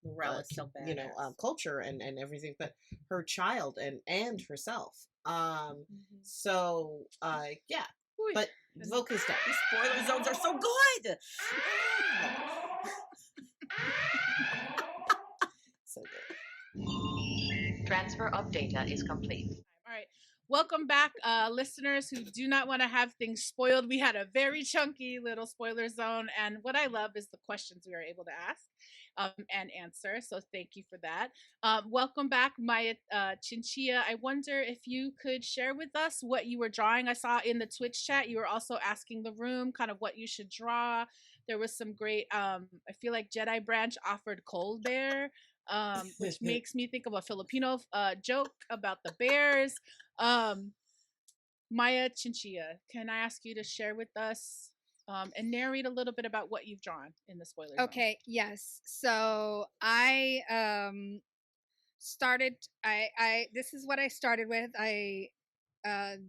Laurel is so you know badass. culture and everything, but her child and herself. So yeah, Ooh, but and- Voke is dead. These spoiler zones are so good. So good. Transfer of data is complete. All right. Welcome back, listeners who do not want to have things spoiled. We had a very chunky little spoiler zone, and what I love is the questions we were able to ask and answer. So thank you for that. Welcome back, Maia Chinchilla. I wonder if you could share with us what you were drawing. I saw in the Twitch chat you were also asking the room kind of what you should draw. There was some great. I feel like Jedi Branch offered Cold Bear. Which makes me think of a Filipino joke about the bears. Maia Chinchilla, can I ask you to share with us and narrate a little bit about what you've drawn in the spoiler zone? Okay, yes. So I started I this is what I started with.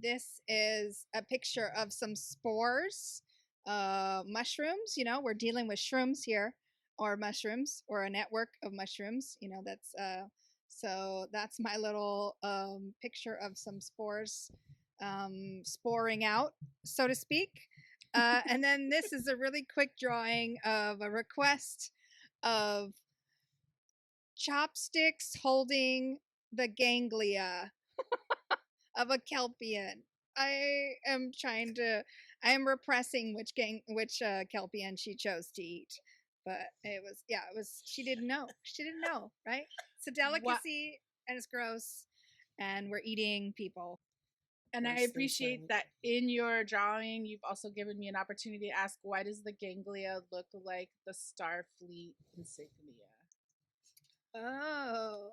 This is a picture of some spores, mushrooms, we're dealing with shrooms here, or mushrooms, or a network of mushrooms, that's so that's my little picture of some spores sporing out, so to speak. And then this is a really quick drawing of a request of chopsticks holding the ganglia of a kelpian. I am repressing which kelpian she chose to eat, but it was she didn't know, right? It's a delicacy and it's gross, and we're eating people. And I appreciate that in your drawing, you've also given me an opportunity to ask, why does the ganglia look like the Starfleet insignia? Oh.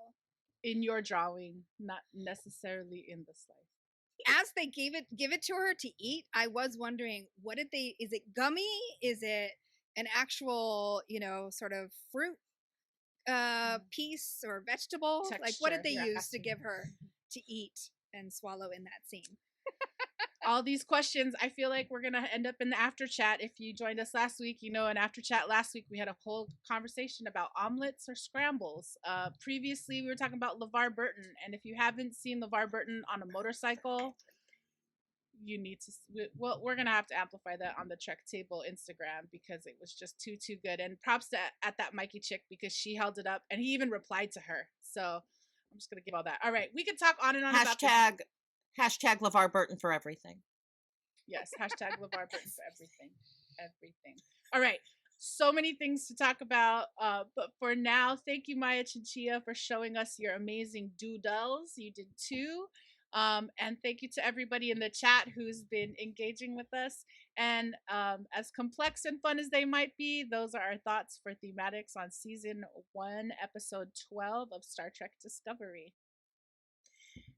In your drawing, not necessarily in the slide. As they give it to her to eat, I was wondering, is it gummy? Is it an actual, sort of fruit piece or vegetable? Texture, like, what did they use asking. to give her to eat and swallow in that scene? All these questions, I feel like we're gonna end up in the after chat. If you joined us last week, in after chat last week we had a whole conversation about omelets or scrambles. Previously we were talking about LeVar Burton, and if you haven't seen LeVar Burton on a motorcycle, you need to. Well, we're gonna have to amplify that on the Trek Table Instagram because it was just too good. And props to at that Mikey chick, because she held it up and he even replied to her. So I'm just gonna give all that. All right, we can talk on and on about this. Hashtag LeVar Burton for everything. Yes, hashtag LeVar Burton for everything. All right, so many things to talk about. But for now, thank you, Maia Chinchilla, for showing us your amazing doodles. You did 2. And thank you to everybody in the chat who's been engaging with us. And as complex and fun as they might be, those are our thoughts for Thematix on season 1, episode 12 of Star Trek Discovery.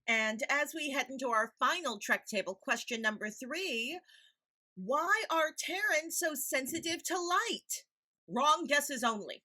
And as we head into our final Trek table, question number 3, why are Terrans so sensitive to light? Wrong guesses only.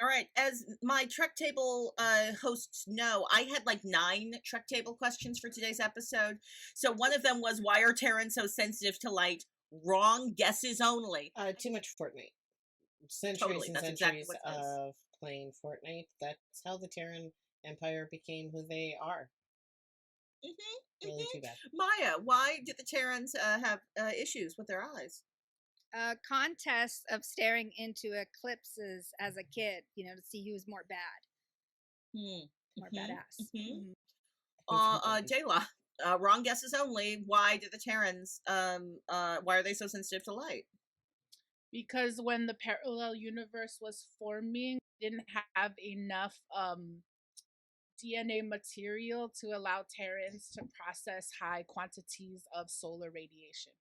All right, as my Trek Table hosts know, I had like 9 Trek Table questions for today's episode. So one of them was, why are Terrans so sensitive to light? Wrong guesses only. Too much Fortnite. Centuries Totally, and that's centuries exactly what it is. of playing Fortnite. That's how the Terran Empire became who they are. Really too bad. Maia, why did the Terrans have issues with their eyes? A contest of staring into eclipses as a kid, to see who's more bad, more badass. Jayla, wrong guesses only. Why did the Terrans, why are they so sensitive to light? Because when the parallel universe was forming, didn't have enough DNA material to allow Terrans to process high quantities of solar radiation.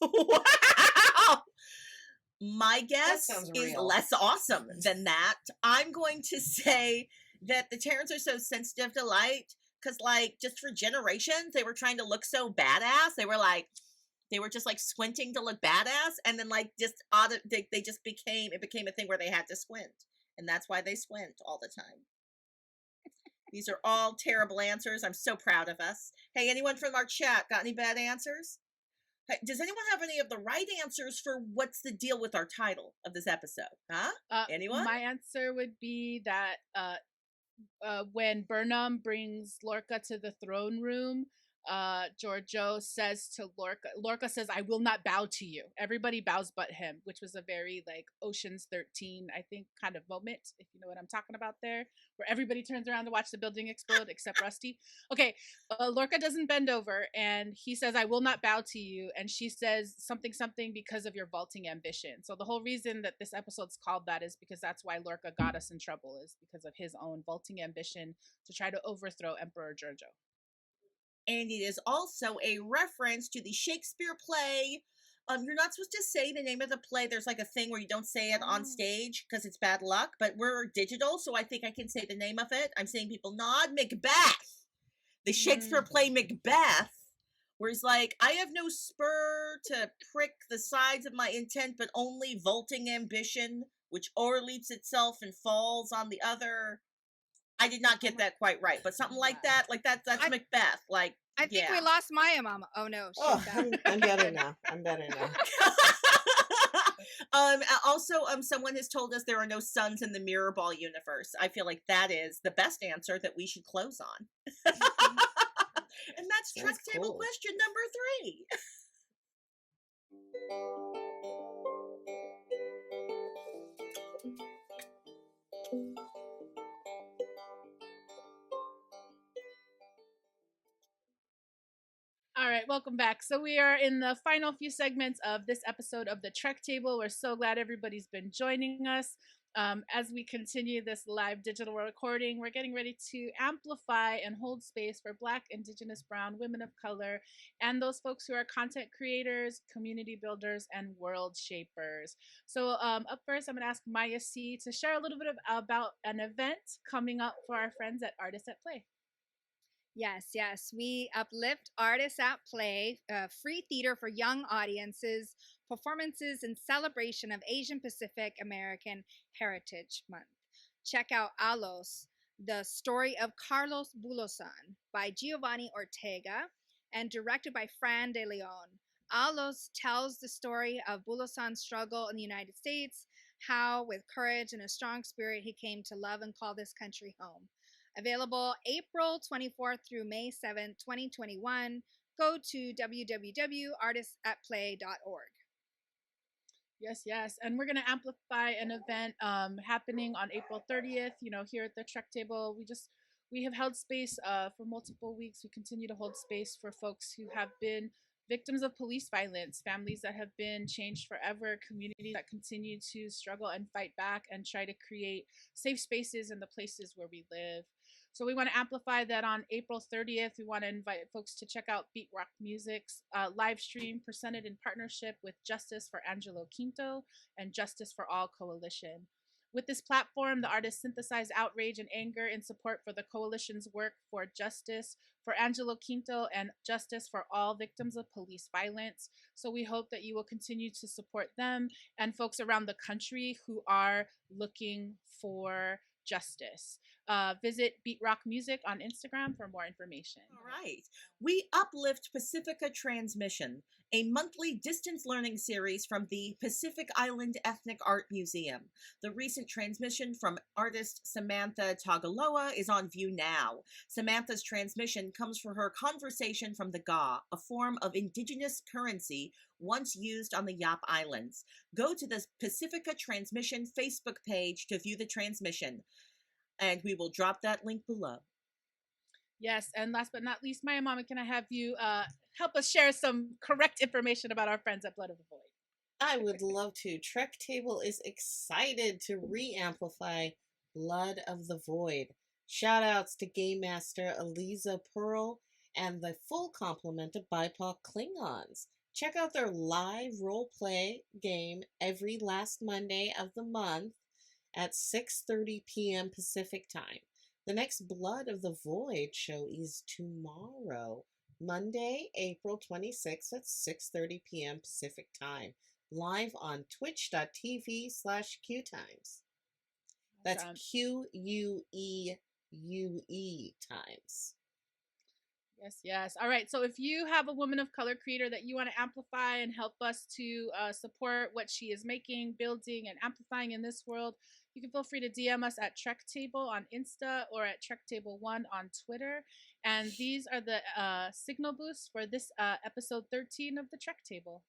Wow! My guess sounds is real. less awesome than that. I'm going to say that the Terrans are so sensitive to light because, like, just for generations, they were trying to look so badass. They were just like squinting to look badass, and then like just they just became a thing where they had to squint, and that's why they squint all the time. These are all terrible answers. I'm so proud of us. Hey, anyone from our chat got any bad answers? Hey, does anyone have any of the right answers for what's the deal with our title of this episode? Huh? Anyone? My answer would be that when Burnham brings Lorca to the throne room, Georgiou says to Lorca says, "I will not bow to you." Everybody bows but him, which was a very like Ocean's 13, I think, kind of moment, if you know what I'm talking about there, where everybody turns around to watch the building explode except Rusty. Okay, Lorca doesn't bend over, and he says, "I will not bow to you," and she says something because of your vaulting ambition. So the whole reason that this episode's called that is because that's why Lorca got us in trouble, is because of his own vaulting ambition to try to overthrow Emperor Georgiou. And it is also a reference to the Shakespeare play. You're not supposed to say the name of the play. There's like a thing where you don't say it on stage because it's bad luck, but we're digital, so I think I can say the name of it. I'm seeing people nod. Macbeth. The Shakespeare play Macbeth, where he's like, I have no spur to prick the sides of my intent, but only vaulting ambition, which o'erleaps itself and falls on the other. I did not get that quite right, but something like that. Like that's Macbeth. Like, I think we lost Maia, Mama. Oh no, she's back. I'm better now. I'm better now. Also, someone has told us there are no suns in the mirror ball universe. I feel like that is the best answer that we should close on. And that's Trek Table question number 3. All right, welcome back. So we are in the final few segments of this episode of the Trek Table. We're so glad everybody's been joining us. As we continue this live digital recording, we're getting ready to amplify and hold space for Black, Indigenous, Brown, women of color, and those folks who are content creators, community builders, and world shapers. So up first, I'm going to ask Maia C to share a little bit about an event coming up for our friends at Artists at Play. Yes. We uplift Artists at Play, free theater for young audiences, performances in celebration of Asian Pacific American Heritage Month. Check out Alos, the story of Carlos Bulosan by Giovanni Ortega and directed by Fran de Leon. Alos tells the story of Bulosan's struggle in the United States, how with courage and a strong spirit he came to love and call this country home. Available April 24th through May 7th, 2021. Go to www.artistsatplay.org. Yes, yes. And we're going to amplify an event happening on April 30th, here at the Trek Table. We have held space for multiple weeks. We continue to hold space for folks who have been victims of police violence, families that have been changed forever, communities that continue to struggle and fight back and try to create safe spaces in the places where we live. So we want to amplify that on April 30th. We want to invite folks to check out Beat Rock Music's live stream presented in partnership with Justice for Angelo Quinto and Justice for All Coalition. With this platform, the artists synthesize outrage and anger in support for the coalition's work for justice for Angelo Quinto and justice for all victims of police violence. So we hope that you will continue to support them and folks around the country who are looking for justice. Visit Beat Rock Music on Instagram for more information. All right. We uplift Pacifica Transmission, a monthly distance learning series from the Pacific Island Ethnic Art Museum. The recent transmission from artist Samantha Tagaloa is on view now. Samantha's transmission comes from her conversation from the Ga, a form of indigenous currency once used on the Yap Islands. Go to the Pacifica Transmission Facebook page to view the transmission, and we will drop that link below. Yes, and last but not least, Maya Mama, can I have you help us share some correct information about our friends at Blood of the Void? I would love to. Trek Table is excited to re-amplify Blood of the Void. Shout outs to Game Master Eliza Pearl and the full complement of BIPOC Klingons. Check out their live role-play game every last Monday of the month at 6:30 p.m. Pacific Time. The next Blood of the Void show is tomorrow, Monday, April 26th at 6:30 p.m. Pacific Time, live on twitch.tv/QTimes. That's QUEUE times. Yes, yes. All right. So if you have a woman of color creator that you want to amplify and help us to support what she is making, building, and amplifying in this world, you can feel free to DM us at Trek Table on Insta or at Trek Table 1 on Twitter. And these are the signal boosts for this episode 13 of the Trek Table.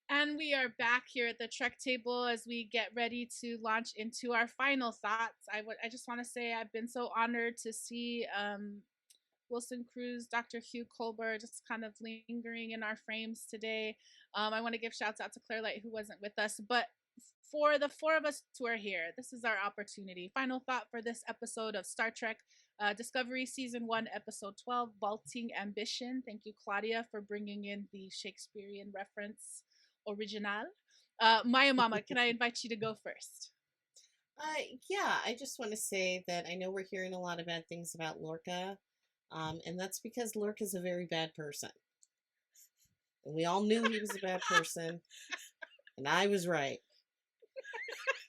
And we are back here at the Trek Table as we get ready to launch into our final thoughts. I just want to say I've been so honored to see Wilson Cruz, Dr. Hugh Colbert just kind of lingering in our frames today. I want to give shouts out to Claire Light, who wasn't with us, but for the four of us who are here, this is our opportunity. Final thought for this episode of Star Trek Discovery Season 1, Episode 12, Vaulting Ambition. Thank you, Claudia, for bringing in the Shakespearean reference original. Maya Mama, can I invite you to go first? Yeah, I just want to say that I know we're hearing a lot of bad things about Lorca, and that's because Lorca's a very bad person. And we all knew he was a bad person, and I was right.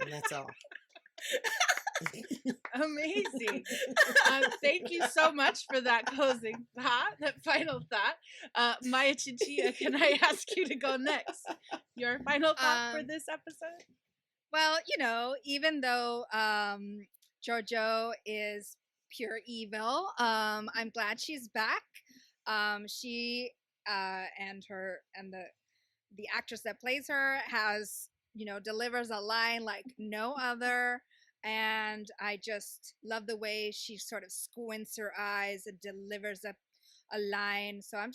And that's all. Amazing. Thank you so much for that closing thought, that final thought. Maia Chinchilla, can I ask you to go next? Your final thought for this episode? Well, even though Georgiou is pure evil, I'm glad she's back. She and the actress that plays her has delivers a line like no other. And I just love the way she sort of squints her eyes and delivers a line. So I'm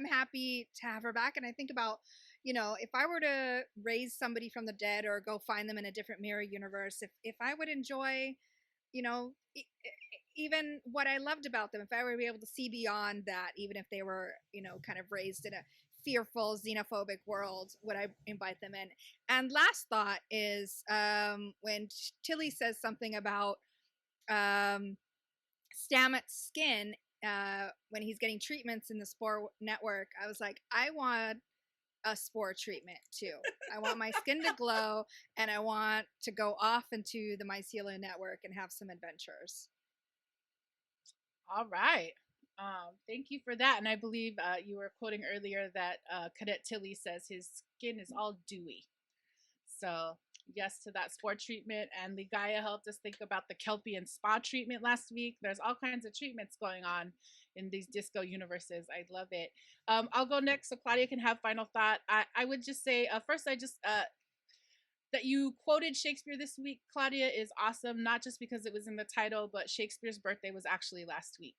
happy to have her back. And I think about, if I were to raise somebody from the dead or go find them in a different mirror universe, if I would enjoy, even what I loved about them, if I were to be able to see beyond that, even if they were, kind of raised in a fearful xenophobic world, would I invite them in? And last thought is when Tilly says something about Stamets' skin when he's getting treatments in the Spore network, I was like, I want a Spore treatment too. I want my skin to glow, and I want to go off into the mycelial network and have some adventures. All right. Thank you for that. And I believe you were quoting earlier that Cadet Tilly says his skin is all dewy. So yes to that sport treatment. And Ligaya helped us think about the Kelpian spa treatment last week. There's all kinds of treatments going on in these disco universes. I love it. I'll go next so Claudia can have final thought. I would just say, first, that you quoted Shakespeare this week, Claudia, is awesome, not just because it was in the title, but Shakespeare's birthday was actually last week.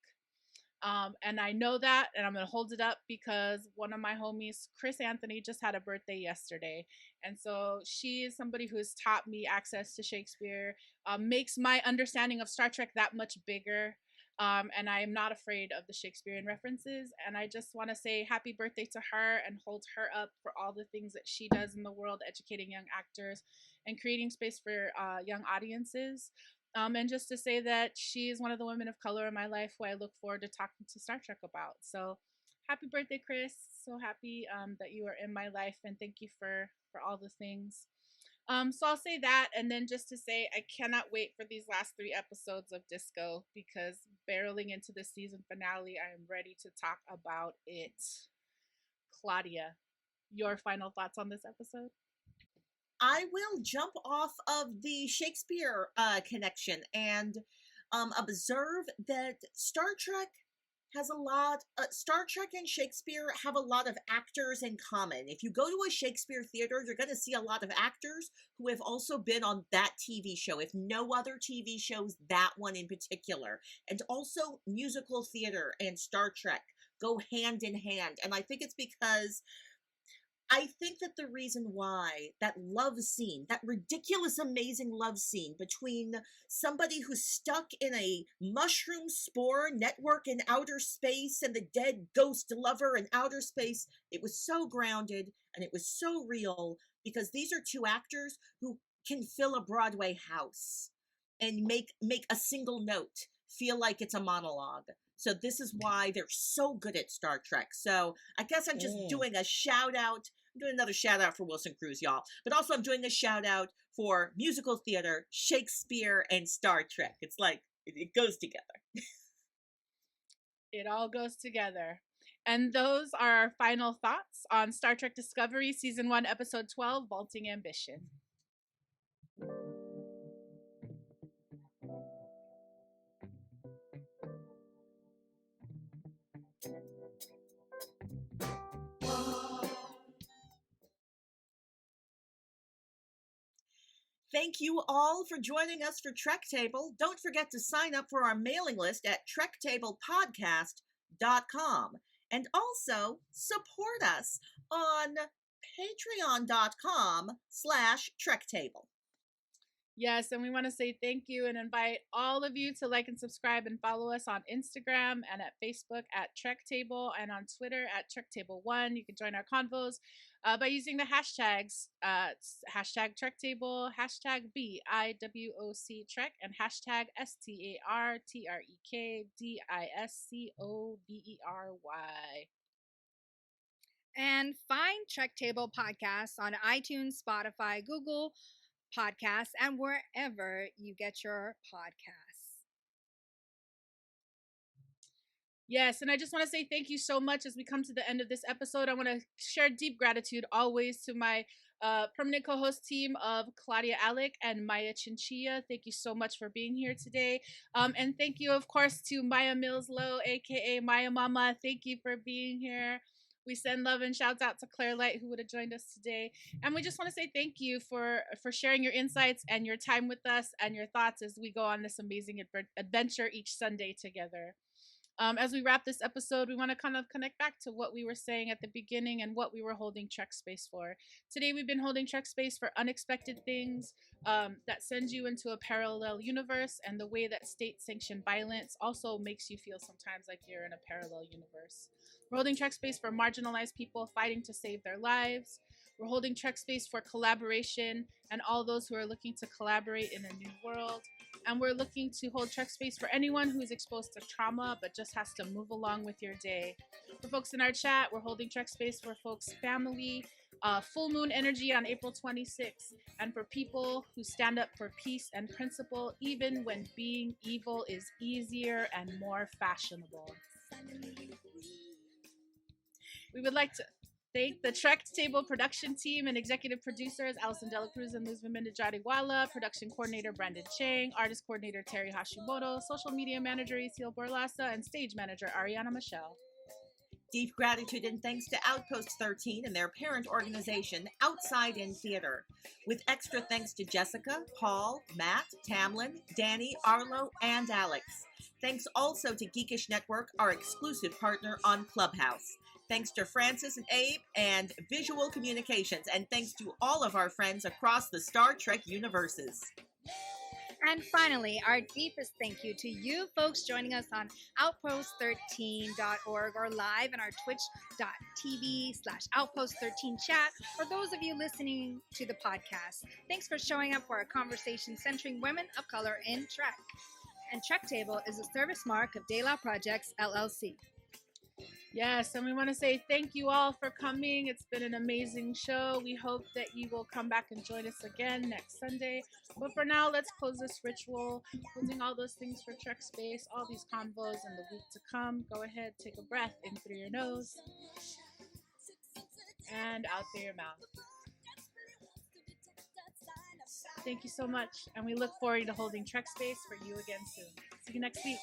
And I know that, and I'm going to hold it up because one of my homies, Chris Anthony, just had a birthday yesterday. And so she is somebody who has taught me access to Shakespeare, makes my understanding of Star Trek that much bigger. And I am not afraid of the Shakespearean references. And I just want to say happy birthday to her and hold her up for all the things that she does in the world, educating young actors and creating space for young audiences. And just to say that she is one of the women of color in my life who I look forward to talking to Star Trek about. So happy birthday, Chris. So happy that you are in my life, and thank you for all the things. So I'll say that, and then just to say I cannot wait for these last 3 episodes of Disco, because barreling into the season finale, I am ready to talk about it. Claudia, your final thoughts on this episode? I will jump off of the Shakespeare connection and observe that Star Trek has a lot. Star Trek and Shakespeare have a lot of actors in common. If you go to a Shakespeare theater, you're going to see a lot of actors who have also been on that TV show, if no other TV shows, that one in particular. And also musical theater and Star Trek go hand in hand. And I think it's because I think that the reason why that love scene, that ridiculous, amazing love scene between somebody who's stuck in a mushroom spore network in outer space and the dead ghost lover in outer space, it was so grounded and it was so real, because these are 2 actors who can fill a Broadway house and make a single note feel like it's a monologue. So this is why they're so good at Star Trek. So I guess I'm just doing a shout out. I'm doing another shout out for Wilson Cruz, y'all. But also I'm doing a shout out for musical theater, Shakespeare, and Star Trek. It's like, it goes together. It all goes together. And those are our final thoughts on Star Trek Discovery, Season 1, Episode 12, Vaulting Ambition. Thank you all for joining us for Trek Table. Don't forget to sign up for our mailing list at trektablepodcast.com. And also support us on patreon.com/trektable. Yes, and we want to say thank you and invite all of you to like and subscribe and follow us on Instagram and at Facebook at Trek Table, and on Twitter at Trek Table 1. You can join our convos by using the hashtags hashtag Trek Table, hashtag BIWOC Trek, and hashtag STARTREKDISCOVERY. And find Trek Table Podcasts on iTunes, Spotify, Google Podcasts, and wherever you get your podcasts. Yes, and I just want to say thank you so much as we come to the end of this episode. I want to share deep gratitude always to my permanent co-host team of Claudia Alick and Maia Chinchilla. Thank you so much for being here today. And thank you, of course, to Maya Mills-Lowe, aka Maya Mama. Thank you for being here. We send love and shouts out to Claire Light, who would have joined us today. And we just want to say thank you for sharing your insights and your time with us and your thoughts as we go on this amazing adventure each Sunday together. As we wrap this episode, we want to kind of connect back to what we were saying at the beginning and what we were holding Trek Space for. Today, we've been holding Trek Space for unexpected things that send you into a parallel universe, and the way that state-sanctioned violence also makes you feel sometimes like you're in a parallel universe. We're holding Trek Space for marginalized people fighting to save their lives. We're holding Trek Space for collaboration and all those who are looking to collaborate in a new world. And we're looking to hold Trek Space for anyone who's exposed to trauma but just has to move along with your day. For folks in our chat, we're holding Trek Space for folks' family, full moon energy on April 26th, and for people who stand up for peace and principle, even when being evil is easier and more fashionable. We would like to Thank the Trek Table production team and executive producers Alison Dela Cruz and Luz Minajariwala, production coordinator Brandon Chang, artist coordinator Terry Hashimoto, social media manager Isil Borlasa, and stage manager Ariana Michelle. Deep gratitude and thanks to Outpost 13 and their parent organization, Outside In Theater. With extra thanks to Jessica, Paul, Matt, Tamlin, Danny, Arlo, and Alex. Thanks also to Geekish Network, our exclusive partner on Clubhouse. Thanks to Francis and Abe and Visual Communications. And thanks to all of our friends across the Star Trek universes. And finally, our deepest thank you to you folks joining us on outpost13.org or live on our twitch.tv/outpost13chat, or those of you listening to the podcast. Thanks for showing up for a conversation centering women of color in Trek. And Trek Table is a service mark of De La Projects, LLC. Yes, and we want to say thank you all for coming. It's been an amazing show. We hope that you will come back and join us again next Sunday. But for now, let's close this ritual, closing all those things for Trek Space, all these convos in the week to come. Go ahead, take a breath in through your nose and out through your mouth. Thank you so much, and we look forward to holding Trek Space for you again soon. See you next week.